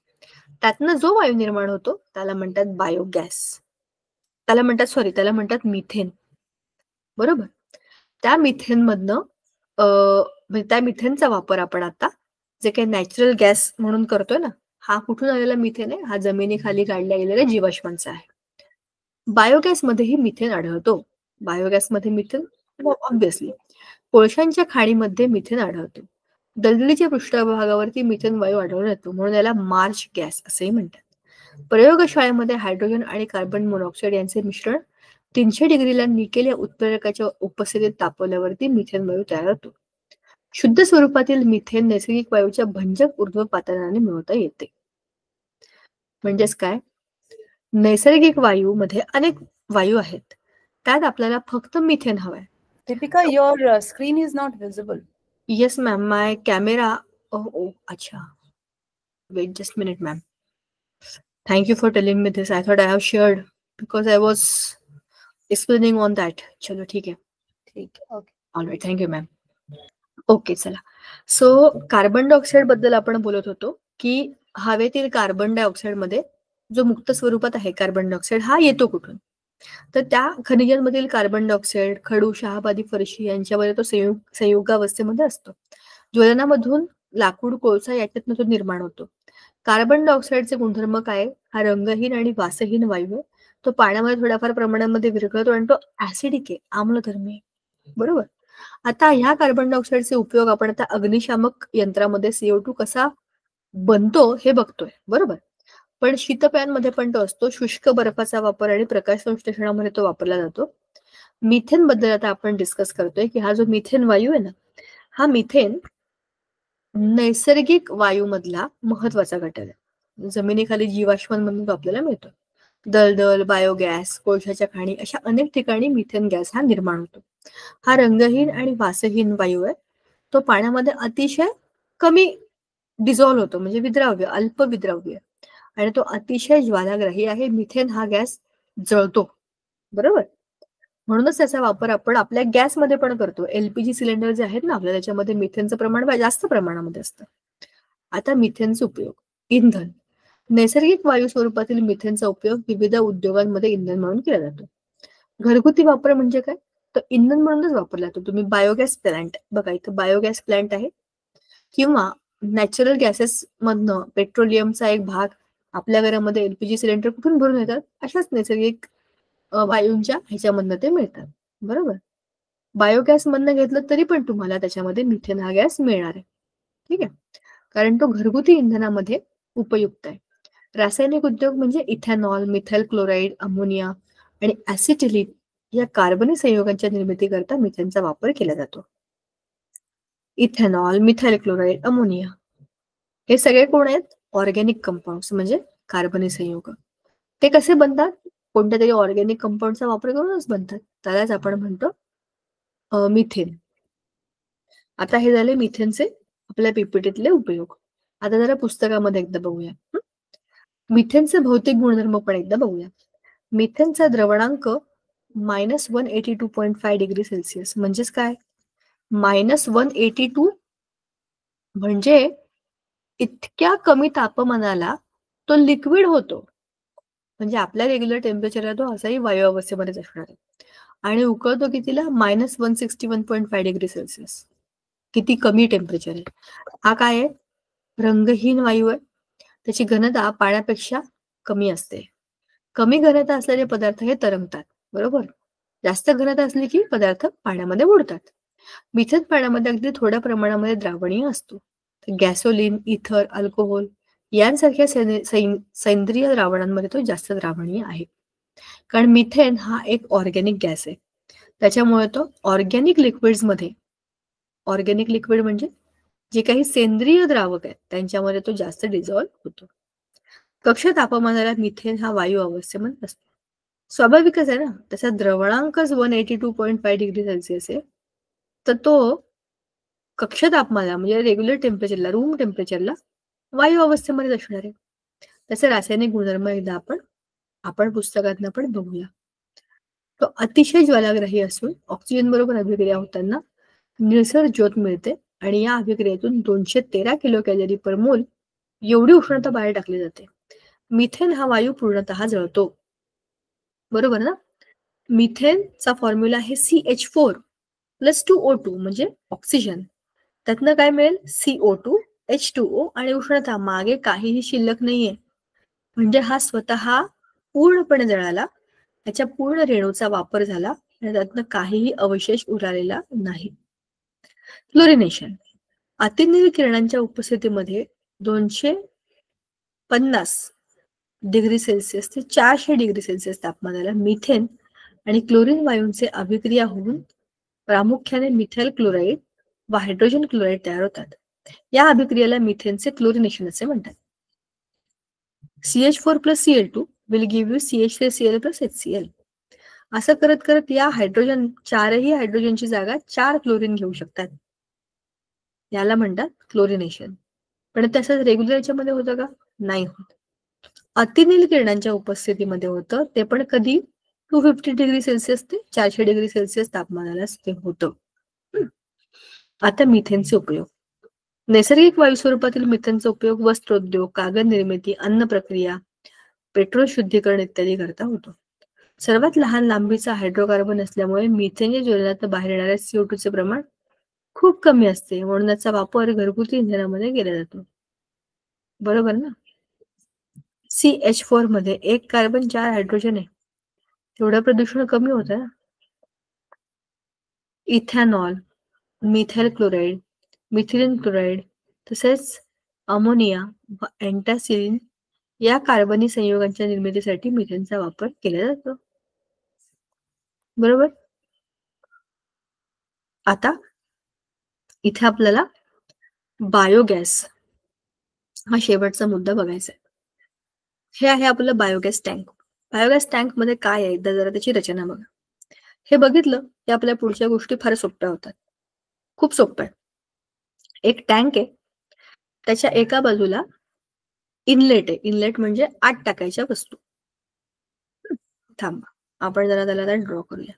त्यातनं जो वायू निर्माण होतो त्याला म्हणतात बायोगॅस. त्याला म्हणतात मिथेन. बरोबर? त्या मिथेनमधनं म्हणजे त्या मिथेनचा वापर आपण आता जे काही नॅचरल गॅस म्हणून करतोय ना, हा कुठून आलेला मिथेन आहे? हा जमिनीखाली काढल्या गेलेल्या जीवाश्मांचा आहे. बायोगॅसमध्येही मिथेन आढळतो. बायोगॅसमध्ये मिथेन ऑब्व्हियसली. कोळशांच्या खाणीमध्ये मिथेन आढळतो. दलदलीच्या पृष्ठभागावरती मिथेन वायू आढळून येतो, म्हणून याला मार्श गॅस असेही म्हणतात. प्रयोगशाळेमध्ये हायड्रोजन आणि कार्बन मोनॉक्साईड यांचे मिश्रण 300 डिग्रीला निकेल या उत्प्रेरकाच्या उपस्थितीत तापवल्यावरती मिथेन वायू तयार होतो. शुद्ध स्वरूपातील मिथेन नैसर्गिक वायूच्या भंजक ऊर्ध्वपातनाने मिळवता येते. म्हणजेच काय, नैसर्गिक वायूमध्ये अनेक वायू आहेत, त्यात आपल्याला फक्त मिथेन हवाय. Deepika, your screen is not visible. Yes, ma'am. My camera. Oh, acha. Wait just a minute, ma'am. Thank you for telling me this. I thought I have shared because I was explaining on that. चलो ठीक है. ठीक है. Okay. All right. Thank you, ma'am. Okay, चला. So carbon dioxide बद्दल आपण बोलत होतो की हवेतील कार्बन डायऑक्साईड मध्ये जो मुक्त स्वरूपात आहे कार्बन डायऑक्साईड हा येतो कुठून? तर त्या खनिजांमधील कार्बन डायऑक्साईड, खडू, शहाबादी, फरशी यांच्यामध्ये तो संयुगावस्थेमध्ये असतो. ज्वलनामधून लाकूड, कोळसा याच्यातनं तो निर्माण होतो. कार्बन डायऑक्साईडचे गुणधर्म काय? हा रंगहीन आणि वासहीन वायू आहे. तो पाण्यामध्ये थोड्याफार प्रमाणामध्ये विरघळतो आणि तो ऍसिडिक आहे, आम्लधर्मी आहे. बरोबर. आता ह्या कार्बन डायऑक्साईडचे उपयोग आपण आता अग्निशामक यंत्रामध्ये CO2 कसा बनतो हे बघतोय. बरोबर. पण शीतपेयांमध्ये पण तो असतो. शुष्क बर्फाचा वापर आणि प्रकाश संश्लेषणामध्ये तो वापरला जातो. मिथेन बद्दल आता आपण डिस्कस करतोय की हा जो मिथेन वायू आहे ना, हा मिथेन नैसर्गिक वायूमधला महत्वाचा घटक आहे. जमिनीखाली जीवाश्मांमधून तो आपल्याला मिळतो. दलदल, बायोगॅस, कोळशाच्या खाणी अशा अनेक ठिकाणी मिथेन गॅस हा निर्माण होतो. हा रंगहीन आणि वासहीन वायू आहे. तो पाण्यामध्ये अतिशय कमी डिझॉल्व्ह होतो, म्हणजे विद्राव्य, अल्प विद्राव्य, आणि तो अतिशय ज्वालाग्राही आहे. मिथेन हा गॅस जळतो. बरोबर. म्हणूनच त्याचा वापर आपण आपल्या गॅसमध्ये पण करतो. LPG सिलेंडर जे आहेत ना आपल्या, त्याच्यामध्ये मिथेनचं प्रमाण जास्त प्रमाणामध्ये असतं. आता मिथेनचे उपयोग. इंधन. नैसर्गिक वायू स्वरूपातील मिथेनचा उपयोग विविध उद्योगांमध्ये इंधन म्हणून केला जातो. घरगुती वापर म्हणजे काय? तर इंधन म्हणूनच वापरला जातो. तुम्ही बायोगॅस प्लांट बघा, इथं बायोगॅस प्लांट आहे, किंवा नॅचरल गॅसेस मधनं पेट्रोलियमचा एक भाग आपल्या घरामध्ये LPG सिलेंडर कुठून भरून येतात? अशाच नैसर्गिक वायूंच्या ह्याच्यामधनं ते मिळतात. बरोबर. बायोगॅस मधनं घेतलं तरी पण तुम्हाला त्याच्यामध्ये मिथेन हा गॅस मिळणार आहे. ठीक आहे. कारण तो घरगुती इंधनामध्ये उपयुक्त आहे. रासायनिक उद्योग म्हणजे इथेनॉल, मिथाइल क्लोराईड, अमोनिया आणि ऍसिटिलीन या कार्बनी संयुगांच्या निर्मितीकरता मिथेनचा वापर केला जातो. इथेनॉल, मिथाइल क्लोराईड, अमोनिया हे सगळे कोण आहेत? ऑर्गॅनिक कंपाऊंड्स, म्हणजे कार्बनी संयुग. ते कसे बनतात? कोणत्या तरी ऑर्गॅनिक कंपाऊंडचा वापर करूनच बनतात. त्यालाच आपण म्हणतो मिथेन. आता हे झाले मिथेनचे आपल्या पीपीटीतले उपयोग. आता जरा पुस्तकामध्ये एकदा बघूया. मिथेनचे भौतिक गुणधर्म पण एकदा बघूया. मिथेनचा द्रवणांक -182.5 डिग्री सेल्सिअस. म्हणजेच काय? -182 म्हणजे इतक्या कमी तापमानाला तो लिक्विड होतो. म्हणजे आपल्या रेग्युलर टेम्परेचरला तो असाही वायू अवस्थेमध्ये असणार आहे. आणि उकळतो कितीला? -161.5 डिग्री सेल्सिअस. किती कमी टेम्परेचर आहे. हा काय आहे? रंगहीन वायू आहे. त्याची घनता पाण्यापेक्षा कमी असते. कमी घनता असलेले पदार्थ हे तरंगतात. बरोबर. जास्त घनता असली की पदार्थ पाण्यामध्ये बुडतात. मिथेन पाण्यामध्ये अगदी थोड्या प्रमाणामध्ये द्रावणीय असतो. गॅसोलिन, इथर, अल्कोहोल यांसारख्या सेंद्रिय द्रावणांमध्ये तो जास्त द्रावणीय आहे. कारण मिथेन हा एक ऑर्गॅनिक गॅस आहे. त्याच्यामुळे तो ऑर्गॅनिक लिक्विड्स मध्ये, ऑर्गॅनिक लिक्विड म्हणजे जे काही सेंद्रिय द्रावक आहेत त्यांच्यामध्ये तो जास्त डिझॉल्व्ह होतो. कक्ष तापमानाला मिथेन हा वायू अवस्थेमध्ये असतो. स्वाभाविकच आहे ना, त्याचा द्रवणांकच 182.5 डिग्री सेल्सिअस आहे. तर तो कक्ष तापमानाला म्हणजे रेग्युलर टेम्परेचरला, रूम टेम्परेचरला वायू अवस्थेमध्ये असणार आहे. त्याचे रासायनिक गुणधर्म एकदा आपण पुस्तकातनं पण बघूया. तो अतिशय ज्वालाग्राही असून ऑक्सिजन बरोबर अभिक्रिया होताना निळसर ज्योत मिळते आणि या अभिक्रियेतून 213 किलो कॅलरी पर मोल एवढी उष्णता बाहेर टाकली जाते. मिथेन हा वायू पूर्णतः जळतो. बरोबर ना? मिथेनचा फॉर्म्युला आहे CH4 + 2O2 म्हणजे ऑक्सिजन. त्यातनं काय मिळेल? CO2 H2O आणि उष्णता. मागे काहीही शिल्लक नाहीये. म्हणजे हा स्वतः पूर्णपणे जळाला, त्याच्या पूर्ण रेणूचा वापर झाला आणि त्यातनं काहीही अवशेष उरलेला नाही. क्लोरिनेशन. अतिनील किरणांच्या उपस्थितीमध्ये 250 डिग्री सेल्सिअस ते 400 डिग्री सेल्सिअस तापमानाला मिथेन आणि क्लोरीन वायूंचे अभिक्रिया होऊन प्रामुख्याने मिथाइल क्लोराईड व हायड्रोजन क्लोराईड तयार होतात. या अभिक्रियेला मिथेनचे क्लोरिनेशन असे म्हणतात. CH4 + Cl2 will give you CH3Cl + HCl. असं करत करत या चारही हायड्रोजनची जागा 4 क्लोरीन घेऊ शकतात. याला म्हणतात क्लोरिनेशन. पण तसंच रेग्युलर याच्यामध्ये होतं का? नाही होत. अतिनील किरणांच्या उपस्थितीमध्ये होतं, ते पण कधी 250 डिग्री सेल्सिअस ते 400 डिग्री सेल्सिअस तापमानाला ते होतं. आता मिथेनचे उपयोग. नैसर्गिक वायू स्वरूपातील मिथेनचा उपयोग वस्त्रोद्योग, कागद निर्मिती, अन्न प्रक्रिया, पेट्रोल शुद्धीकरण इत्यादी करता होतो. सर्वात लहान लांबीचा हायड्रोकार्बन असल्यामुळे मिथेनच्या ज्वलनात बाहेर येणाऱ्या CO2चे प्रमाण खूप कमी असते, म्हणून त्याचा वापर घरगुती इंधनामध्ये केला जातो. बरोबर ना? CH4 मध्ये 1 कार्बन 4 हायड्रोजन आहे. तेवढं प्रदूषण कमी होतं ना. Ethanol, methyl chloride, methylene chloride तसेच अमोनिया व अँटासिलिन या कार्बनी संयुगांच्या निर्मितीसाठी मिथेनचा वापर केला जातो. बरोबर? आता इथे आपल्याला बायोगॅस हा शेवटचा मुद्दा बघायचा आहे. हे आहे आपलं बायोगॅस टँक. बायोगॅस टँक मध्ये काय आहे, एकदा जरा त्याची रचना बघा. हे बघितलं की आपल्या पुढच्या गोष्टी फार सोप्या होतात. खूप सोप्या आहे. एक टँक आहे, त्याच्या एका बाजूला इनलेट आहे. इनलेट म्हणजे आत टाकायच्या वस्तू. थांबा, आपण जरा त्याला ड्रॉ करूया.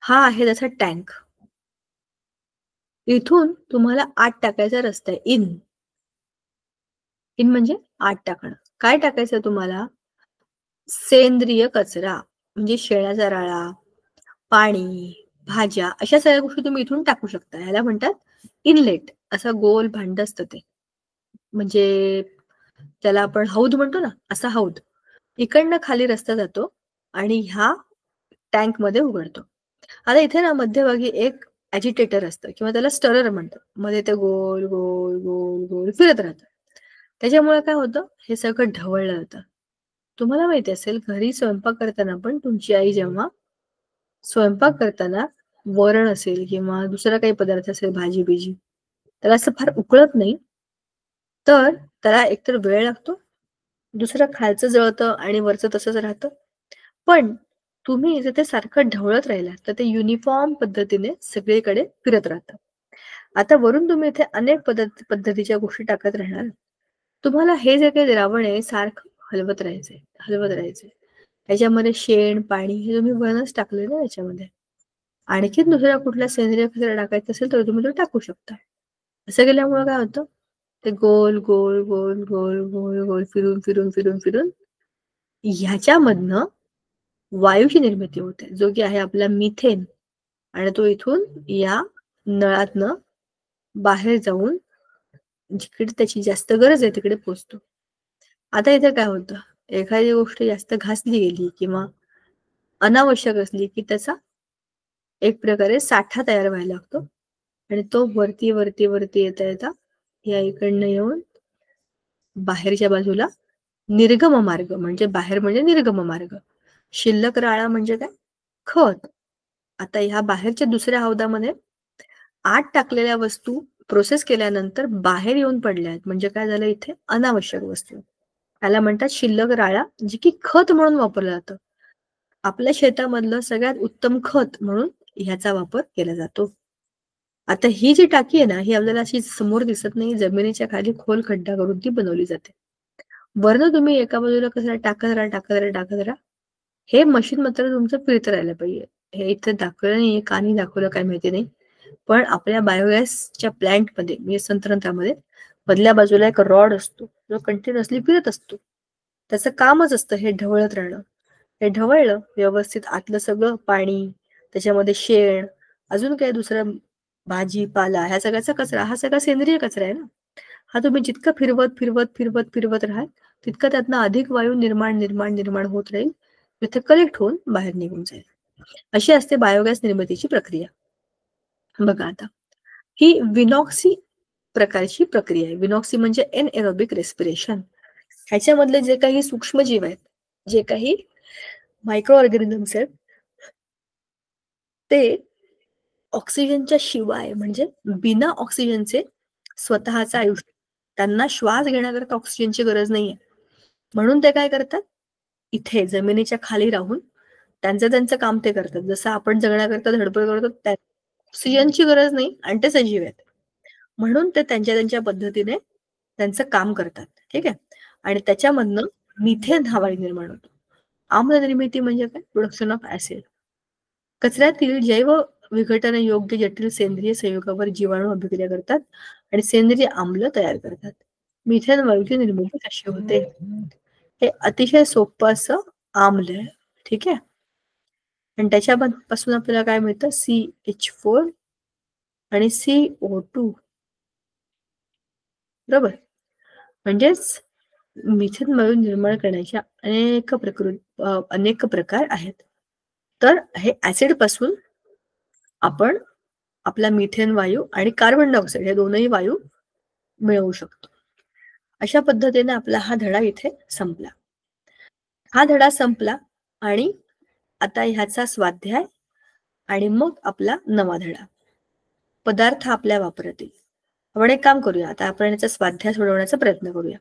हा आहे त्याचा टँक. इथून तुम्हाला आत टाकायचा रस्ता आहे. इन म्हणजे आत टाकणं. काय टाकायचं तुम्हाला? सेंद्रिय कचरा म्हणजे शेणाचा राळा, पाणी, भाज्या अशा सगळ्या गोष्टी तुम्ही इथून टाकू शकता. याला म्हणतात इनलेट. असं गोल भांड असतं ते, म्हणजे त्याला आपण हौद म्हणतो ना, असा हौद. इकडनं खाली रस्ता जातो आणि ह्या टँक मध्ये उघडतो. आता इथे ना मध्यभागी एक ॲजिटेटर असतं किंवा त्याला स्टरर म्हणतात. मध्ये ते गोल गोल गोल गोल फिरत राहतं. त्याच्यामुळे काय होतं, हे सगळं ढवळलं जातं. तुम्हाला माहिती असेल, घरी स्वयंपाक करताना पण तुमची आई जेव्हा स्वयंपाक करताना वरण असेल किंवा दुसरा काही पदार्थ असेल, भाजी बिजी, त्याला असं फार उकळत नाही, तर त्याला एकतर वेळ लागतो, दुसरं खालचं जळतं आणि वरचं तसंच राहतं. पण तुम्ही जर ते सारखं ढवळत राहिलात तर ते युनिफॉर्म पद्धतीने सगळीकडे फिरत राहतं. आता वरून तुम्ही इथे अनेक पद्धतीच्या गोष्टी टाकत राहणार. तुम्हाला हे जे काही द्रावण आहे सारखं हलवत राहायचंय. त्याच्यामध्ये शेण, पाणी हे तुम्ही वरणच टाकले ना याच्यामध्ये. आणखीन दुसरा कुठला सेंद्रिय कचरा टाकायचा असेल तर तुम्ही तो टाकू शकता. असं केल्यामुळे काय होतं, ते गोल गोल गोल गोल गोल गोल फिरून फिरून फिरून फिरून ह्याच्यामधनं वायूची निर्मिती होते, जो की आहे आपला मिथेन. आणि तो इथून या नळातनं बाहेर जाऊन जिकडे त्याची जास्त गरज आहे तिकडे पोहोचतो. आता इथे काय होतं, एखादी गोष्ट जास्त घासली गेली किंवा अनावश्यक असली की त्याचा एक प्रकारे साठा तयार व्हायला लागतो आणि तो वरती वरती वरती येता येता या इकडनं येऊन बाहेरच्या बाजूला निर्गम मार्ग, म्हणजे बाहेर म्हणजे निर्गम मार्ग. शिल्लक राळा म्हणजे काय? खत. आता ह्या बाहेरच्या दुसऱ्या हौदामध्ये आत टाकलेल्या वस्तू प्रोसेस केल्यानंतर बाहेर येऊन पडल्या आहेत, म्हणजे काय झालं, इथे अनावश्यक वस्तू. त्याला म्हणतात शिल्लक राळा, जे की खत म्हणून वापरलं जातं. आपल्या शेतामधलं सगळ्यात उत्तम खत म्हणून ह्याचा वापर केला जातो. आता ही जी टाकी आहे ना, ही आपल्याला अशी समोर दिसत नाही, जमिनीच्या खाली खोल खड्डा करून ती बनवली जाते. वरनं तुम्ही एका बाजूला कचरा टाकत राहा. हे मशीन मात्र तुमचं फिरत राहिलं पाहिजे. हे इथं दाखवलं नाहीये, का नाही दाखवलं काय माहिती नाही. पण आपल्या बायोगॅसच्या प्लांटमध्ये म्हणजे संयंत्रामध्ये मधल्या बाजूला एक रॉड असतो, जो कंटिन्युअसली फिरत असतो. त्याचं कामच असतं हे ढवळत राहणं. हे ढवळलं व्यवस्थित आतलं सगळं पाणी, त्याच्यामध्ये शेण, अजून काही दुसरं भाजीपाला, ह्या सगळ्याचा कचरा, हा सगळा सेंद्रिय कचरा आहे ना. हा तुम्ही जितकं फिरवत राहाल, तितकं त्यातनं अधिक वायू निर्माण होत राहील, तिथे कलेक्ट होऊन बाहेर निघून जाईल. अशी असते बायोगॅस निर्मितीची प्रक्रिया. बघा आता, ही विनॉक्सी प्रकारची प्रक्रिया आहे. विनॉक्सी म्हणजे एनएरोबिक रेस्पिरेशन. ह्याच्यामधले जे काही सूक्ष्मजीव आहेत, जे काही मायक्रो ऑर्गॅनिझम्स आहेत, ते ऑक्सिजनच्या शिवाय म्हणजे बिना ऑक्सिजनचे स्वतःचं आयुष्य, त्यांना श्वास घेण्याकरता ऑक्सिजनची गरज नाहीये. म्हणून ते काय करतात, इथे जमिनीच्या खाली राहून त्यांचं काम ते करतात. जसं आपण जगण्याकरता धडपड करतो, त्या ऑक्सिजनची गरज नाही आणि ते सजीव आहेत. म्हणून ते त्यांच्या पद्धतीने त्यांचं काम करतात. ठीक आहे. आणि त्याच्यामधनं मिथेन हा वायू निर्माण होतो. आम्ल निर्मिती म्हणजे काय? Production of acid. कचऱ्यातील जैव विघटन योग्य जटिल सेंद्रिय संयुगावर जीवाणू अभिक्रिया करतात आणि सेंद्रिय आम्ल तयार करतात. मिथेन वायूची निर्मिती कशी होते? हे अतिशय सोपं असं आम्ल आहे. ठीक आहे. आणि त्याच्यापासून आपल्याला काय मिळतं? CH4 आणि CO2. बरोबर. म्हणजेच मिथेन वायू निर्माण करण्याच्या अनेक प्रकार आहेत. तर हे ऍसिड पासून आपण आपला मिथेन वायू आणि कार्बन डायऑक्साईड हे दोनही वायू मिळवू शकतो. अशा पद्धतीने आपला हा धडा इथे संपला. हा धडा संपला आणि आता ह्याचा स्वाध्याय आणि मग आपला नवा धडा. पदार्थ आपल्या वापरातील. आपण एक काम करूया, आता आपण याचा स्वाध्याय सोडवण्याचा प्रयत्न करूया.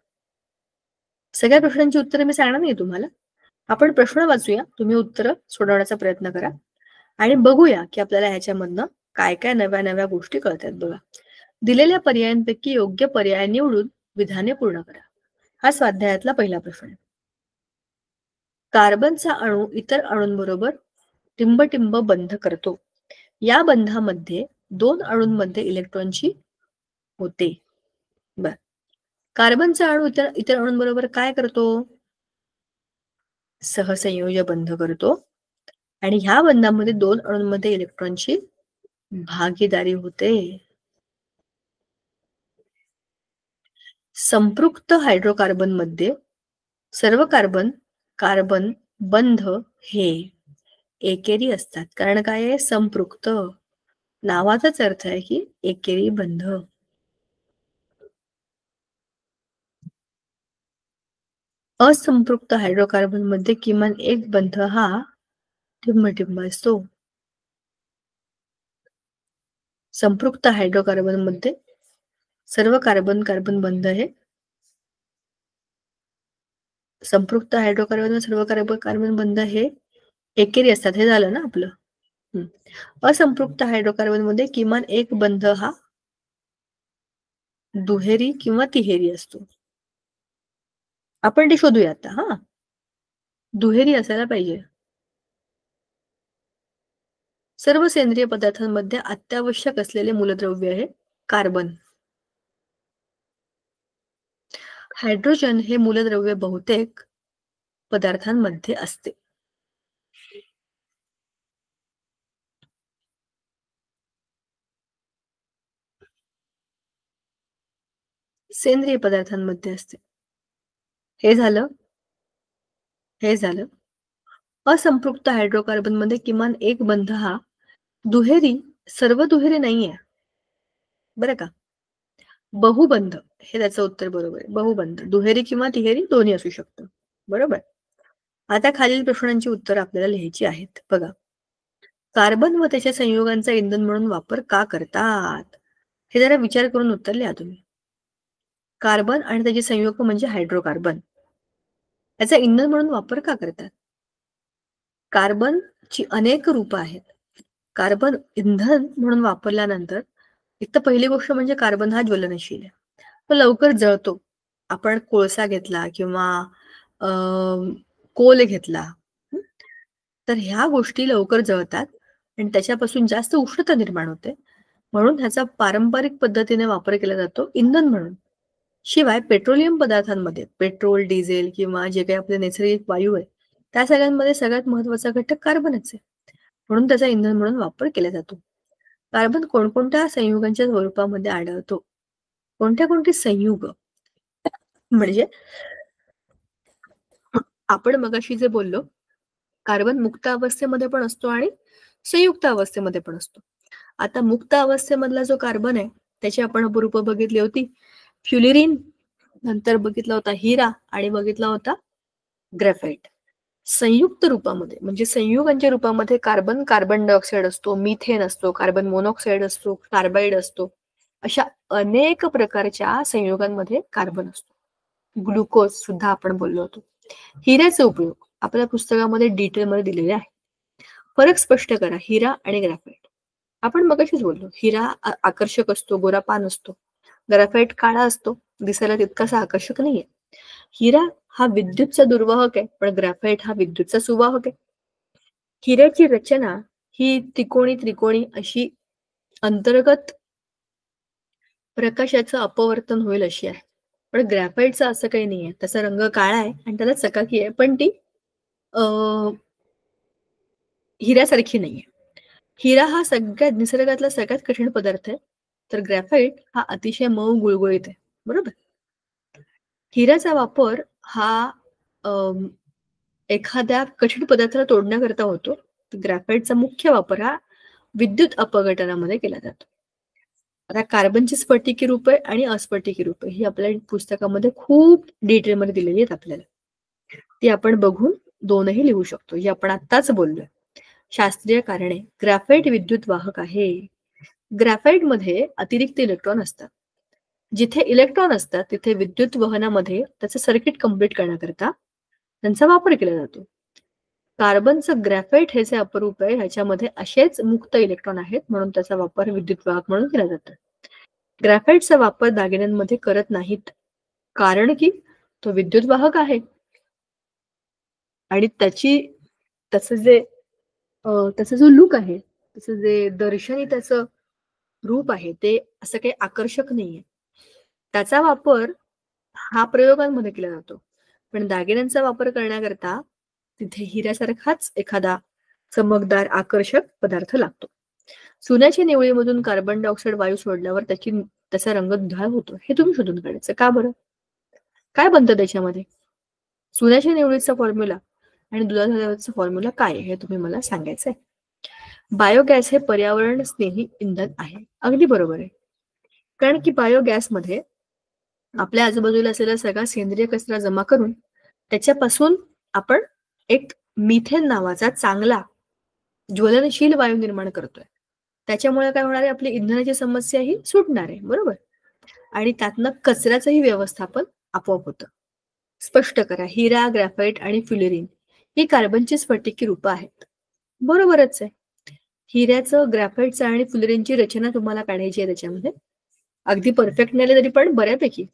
सगळ्या प्रश्नांची उत्तरं मी सांगणार नाही तुम्हाला. आपण प्रश्न वाचूया, तुम्ही उत्तरं सोडवण्याचा प्रयत्न करा आणि बघूया की आपल्याला ह्याच्यामधनं काय काय नव्या गोष्टी कळतात. बघा, दिलेल्या पर्यायांपैकी योग्य पर्याय निवडून विधाने पूर्ण करा. हा स्वाध्यायातला पहिला प्रश्न आहे. कार्बनचा अणू इतर अणूंबरोबर टिंबटिंब बंध करतो. या बंधामध्ये 2 अणूंमध्ये इलेक्ट्रॉनची होते. बर, कार्बनचा अणू इतर अणूंबरोबर काय करतो? सहसंयोज बंध करतो आणि ह्या बंधामध्ये 2 अणूंमध्ये इलेक्ट्रॉनची भागीदारी होते. संपृक्त हायड्रोकार्बन मध्ये सर्व कार्बन बंध हे एकेरी असतात. कारण काय आहे? संपृक्त. नावाचाच अर्थ आहे की एकेरी बंध. असंपृक्त हायड्रोकार्बन मध्ये किमान एक बंध हा टिंबटिंब असतो. संपृक्त हायड्रोकार्बन मध्ये सर्व कार्बन बंध हे संपृक्त हायड्रोकार्बन सर्व कार्बन बंध हे एकेरी असतात. हे झालं ना आपलं. असंपृक्त हायड्रोकार्बन मध्ये किमान एक बंध हा दुहेरी किंवा तिहेरी असतो. आपण ते शोधूया आता. हा, दुहेरी असायला पाहिजे. सर्व सेंद्रिय पदार्थांमध्ये अत्यावश्यक असलेले मूलद्रव्य आहे कार्बन. हायड्रोजन हे मूलद्रव्य बहुतेक पदार्थांमध्ये असते. सेंद्रिय पदार्थांमध्ये असते. हे झालं. असंपृक्त हायड्रोकार्बन मध्ये किमान एक बंध हा दुहेरी, सर्व दुहेरी नाहीये बरं का. बहुबंध हे त्याचं उत्तर बरोबर आहे. बहुबंध दुहेरी किंवा तिहेरी दोन्ही असू शकतं. बरोबर. आता खालील प्रश्नांची उत्तर आपल्याला लिहायची आहेत. बघा, कार्बन व त्याच्या संयुगांचा इंधन म्हणून वापर का करतात? हे जरा विचार करून उत्तर लिहा तुम्ही. कार्बन आणि त्याचे संयुग म्हणजे हायड्रोकार्बन याचा इंधन म्हणून वापर का करतात? कार्बनची अनेक रूपं आहेत. कार्बन इंधन म्हणून वापरल्यानंतर एक तर पहिली गोष्ट म्हणजे कार्बन हा ज्वलनशील आहे. तो लवकर जळतो. आपण कोळसा घेतला किंवा कोल घेतला, तर ह्या गोष्टी लवकर जळतात आणि त्याच्यापासून जास्त उष्णता निर्माण होते. म्हणून ह्याचा पारंपरिक पद्धतीने वापर केला जातो इंधन म्हणून. शिवाय पेट्रोलियम पदार्थांमध्ये पेट्रोल, डिझेल किंवा जे काही आपले नैसर्गिक वायू आहे, त्या सगळ्यांमध्ये सगळ्यात महत्त्वाचा घटक कार्बनच आहे. म्हणून त्याचा इंधन म्हणून वापर केला जातो. कार्बन कोणकोणत्या संयुगांच्या स्वरूपामध्ये आढळतो? कोणते संयुग? म्हणजे आपण मगाशी जे बोललो, कार्बन मुक्त अवस्थेमध्ये पण असतो आणि संयुक्त अवस्थेमध्ये पण असतो. आता मुक्त अवस्थेमधला जो कार्बन आहे, त्याची आपण अपरूप बघितली होती फ्युलिरिन, नंतर बघितला होता हिरा आणि बघितला होता ग्रेफाइट. संयुक्त रूपामध्ये म्हणजे संयुगांच्या रूपामध्ये कार्बन, कार्बन डायऑक्साईड असतो, मिथेन असतो, कार्बन मोनॉक्साईड असतो, कार्बाईड असतो. अशा अनेक प्रकारच्या संयुगांमध्ये कार्बन असतो. ग्लुकोज सुद्धा आपण बोललो होतो. हिऱ्याचा उपयोग आपल्या पुस्तकामध्ये डिटेलमध्ये दिलेले आहे. फरक स्पष्ट करा हिरा आणि ग्राफाइट. आपण मगाशीच बोललो, हिरा आकर्षक असतो, गोरापान असतो. ग्राफाइट काळा असतो, दिसायला तितकासा आकर्षक नाहीये. हिरा हा विद्युतचा दुर्वाहक आहे, पण ग्राफाइट हा विद्युतचा सुवाहक आहे. हिऱ्याची रचना ही त्रिकोणी अशी अंतर्गत प्रकाशाचं अपवर्तन होईल अशी आहे. पण ग्रॅफाइटचं असं काही नाहीये. त्याचा रंग काळा आहे आणि त्याला चकाकी आहे, पण ती हिऱ्यासारखी नाहीये. हिरा हा निसर्गातला सगळ्यात कठीण पदार्थ आहे, तर ग्रॅफाइट हा अतिशय मऊ गुळगुळीत आहे. बरोबर? हिऱ्याचा वापर हा एखाद्या कठीण पदार्थाला तोडण्याकरता होतो. ग्रॅफाइटचा मुख्य वापर हा विद्युत अपघटनामध्ये केला जातो. आता कार्बनची स्फटिकी रूपे आणि अस्फटिकी रूपे ही आपल्या पुस्तकामध्ये खूप डिटेलमध्ये दिलेली आहेत आपल्याला. ती आपण बघून दोनही लिहू शकतो. ही आपण आत्ताच बोललोय. शास्त्रीय कारणे. ग्रॅफाइट विद्युत वाहक आहे. ग्रॅफाइटमध्ये अतिरिक्त इलेक्ट्रॉन असतात. जिथे इलेक्ट्रॉन असतात तिथे विद्युत वहनामध्ये त्याचं सर्किट कंप्लीट करण्याकरता त्यांचा वापर केला जातो. कार्बनचं ग्रॅफाइट हे जे अपरूप आहे ह्याच्यामध्ये असेच मुक्त इलेक्ट्रॉन आहेत, म्हणून त्याचा वापर विद्युत वाहक म्हणून केला जातो. ग्रॅफाइटचा वापर दागिन्यांमध्ये करत नाहीत, कारण की तो विद्युत वाहक आहे आणि त्याचा जो लुक आहे, त्याचं जे दर्शनी त्याचं रूप आहे ते असं काही आकर्षक नाहीये. त्याचा वापर हा प्रयोगांमध्ये केला जातो, पण दागिन्यांचा वापर करण्याकरता तिथे हिऱ्यासारखाच एखादा चमकदार आकर्षक पदार्थ लागतो. सोन्याच्या निवळीमधून कार्बन डायऑक्साईड वायू सोडल्यावर त्याचा रंग दुधाळ होतो. हे तुम्ही शोधून काढायचं. का बरं? काय बनतं त्याच्यामध्ये? सोन्याच्या निवळीचा फॉर्म्युला आणि दुधाचा फॉर्म्युला काय आहे हे तुम्ही मला सांगायचंय. बायोगॅस हे पर्यावरण स्नेही इंधन आहे. अगदी बरोबर आहे. कारण की बायोगॅसमध्ये आपल्या आजूबाजूला असलेला सगळा सेंद्रिय कचरा जमा करून त्याच्यापासून आपण एक मिथेन नावाचा चांगला ज्वलनशील वायू निर्माण करतोय. त्याच्यामुळे काय होणार आहे, आपली इंधनाची समस्या ही सुटणार आहे. बरोबर? आणि त्यातनं कचऱ्याचंही व्यवस्थापन आपोआप होतं. स्पष्ट करा. हिरा, ग्रॅफाइट आणि फ्युलेरिन ही कार्बनची स्फटिकी रूपं आहेत. बरोबरच आहे. हिऱ्याचं, ग्रॅफाइटचं आणि फ्युलेरिनची रचना तुम्हाला काढायची आहे त्याच्यामध्ये. अगदी परफेक्ट नाही तरी पण बऱ्यापैकी.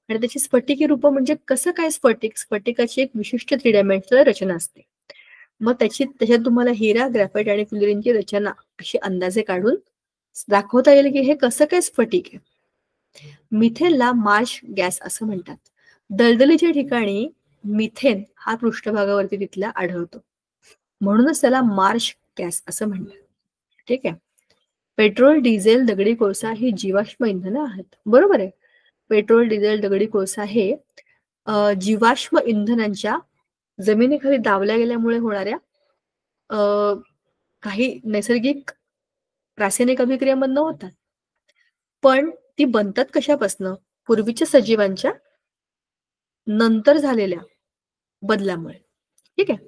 आणि त्याची स्फटिकी रूपं म्हणजे कसं काय स्फटिकाची एक विशिष्ट 3 डायमेन्शनल रचना असते. मग त्याच्यात तुम्हाला हिरा, ग्रॅफाइट आणि फ्युलेरिनची रचना अशी अंदाजे काढून दाखवता येईल की हे कसं काय स्फटिक आहे. मिथेनला मार्श गॅस असं म्हणतात. दलदलीच्या ठिकाणी मिथेन हा पृष्ठभागावरती तिथला आढळतो, म्हणूनच त्याला मार्श गॅस असं म्हणतात. ठीक आहे. पेट्रोल, डिझेल, दगडी कोळसा ही जीवाश्म इंधनं आहेत. बरोबर आहे. पेट्रोल, डिझेल, दगडी कोळसा हे जीवाश्म इंधनांच्या जमिनीखाली दाबल्या गेल्यामुळे होणाऱ्या काही नैसर्गिक रासायनिक अभिक्रियामधनं होतात. पण ती बनतात कशापासनं? पूर्वीच्या सजीवांच्या नंतर झालेल्या बदलामुळे. ठीक आहे.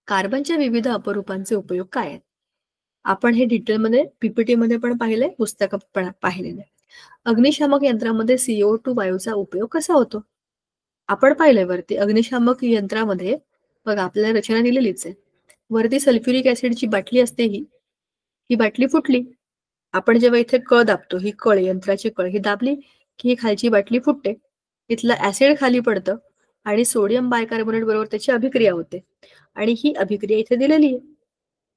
कार्बनच्या विविध अपरूपांचे उपयोग काय आहेत? आपण हे डिटेलमध्ये पीपीटी मध्ये पण पाहिलंय, पुस्तकात पण पाहिलेलं आहे. अग्निशामक यंत्रामध्ये CO2 वायूचा उपयोग कसा होतो? आपण पाहिलंय वरती अग्निशामक यंत्रामध्ये बघा आपल्याला रचना दिलेलीच आहे. वरती सल्फ्युरिक ऍसिडची बाटली असते, ही बाटली फुटली. आपण जेव्हा इथे कळ दाबतो, ही कळ यंत्राची कळ ही दाबली की ही खालची बाटली फुटते, इथलं ऍसिड खाली पडतं आणि सोडियम बायकार्बोनेट बरोबर त्याची अभिक्रिया होते आणि ही अभिक्रिया इथे दिलेली आहे.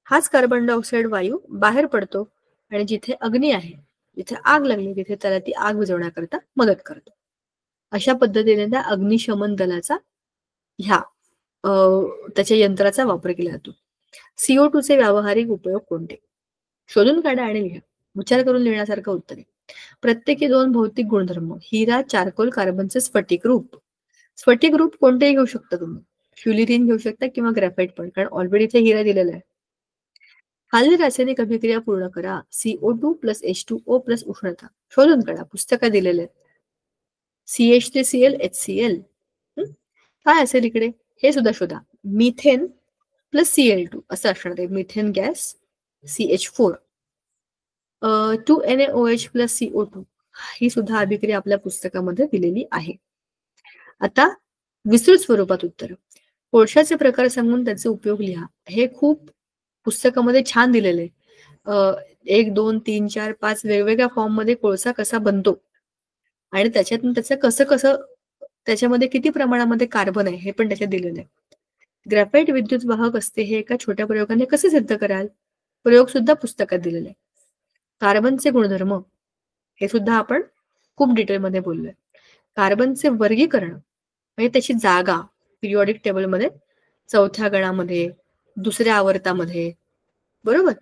हाच कार्बन डायऑक्साईड वायू बाहेर पडतो आणि जिथे अग्नी आहे, जिथे आग लागली तिथे त्याला ती आग विझवण्याकरता मदत करतो. अशा पद्धतीने त्या अग्निशमन दलाचा ह्या त्याच्या यंत्राचा वापर केला जातो. CO2 चे व्यावहारिक उपयोग कोणते? शोधून काढा आणि लिहा. विचार करून लिहिण्यासारखं उत्तर आहे. प्रत्येकी 2 भौतिक गुणधर्म, हिरा, चारकोल, कार्बनचे स्फटिक रूप. स्फटिक रूप कोणतेही घेऊ शकता तुम्ही. फ्युलिरिन घेऊ शकता किंवा ग्रॅफाइट पण, कारण ऑलरेडी इथे हिरा दिलेला आहे. खालील रासायनिक अभिक्रिया पूर्ण करा. CO2 + H2O + उष्णता. शोधून काढा, पुस्तकात दिलेले आहेत. CH3Cl HCl. काय असेल इकडे हे सुद्धा शोधा. मिथेन + Cl2 असं असणार आहे. Methane gas, CH4, 2NaOH + CO2 ही सुद्धा अभिक्रिया आपल्या पुस्तकामध्ये दिलेली आहे. आता विस्तृत स्वरूपात उत्तर. कोळशाचे प्रकार सांगून त्याचे उपयोग लिहा. हे खूप पुस्तकामध्ये छान दिलेले. 1, 2, 3, 4, 5 वेगवेगळ्या फॉर्म मध्ये कोळसा कसा बनतो आणि त्याच्यातून त्याचं कसं त्याच्यामध्ये किती प्रमाणामध्ये कार्बन आहे हे पण त्याच्यात दिलेलं आहे. ग्रॅफाइट विद्युत वाहक असते हे एका छोट्या प्रयोगाने कसे सिद्ध कराल? प्रयोग सुद्धा पुस्तकात दिलेले आहे. कार्बनचे गुणधर्म हे सुद्धा आपण खूप डिटेलमध्ये बोललोय. कार्बनचे वर्गीकरण म्हणजे त्याची जागा पिरियॉडिक टेबलमध्ये 4थ्या गणामध्ये, 2ऱ्या आवर्तामध्ये, बरोबर.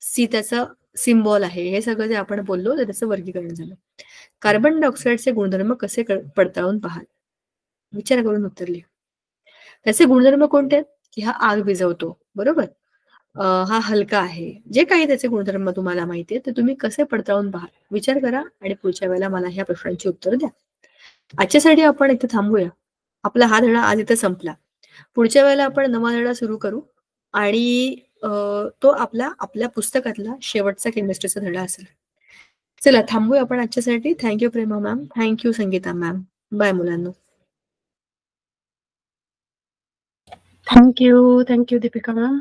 सी त्याचा सिम्बॉल आहे. हे सगळं जे आपण बोललो ते त्याचं वर्गीकरण झालं. कार्बन डायऑक्साईडचे गुणधर्म कसे पडताळून पाहाल? विचार करून उत्तर लिहा. त्याचे गुणधर्म कोणते आहेत? की हा आग विझवतो, बरोबर. हा हलका आहे. जे काही त्याचे गुणधर्म तुम्हाला माहिती आहे ते तुम्ही कसे पडताळून पाहाल? विचार करा आणि पुढच्या वेळेला मला ह्या प्रश्नांची उत्तर द्या. आजच्यासाठी आपण इथे थांबूया. आपला हा धडा आज इथे संपला. पुढच्या वेळेला आपण नवा धडा सुरू करू आणि तो आपल्या पुस्तकातला शेवटचा केमिस्ट्रीचा धडा असेल. चला थांबूया आपण आजच्यासाठी. Thank you Prema ma'am, thank you Sangeeta ma'am. Bye मुलांना. Thank you Deepika ma'am.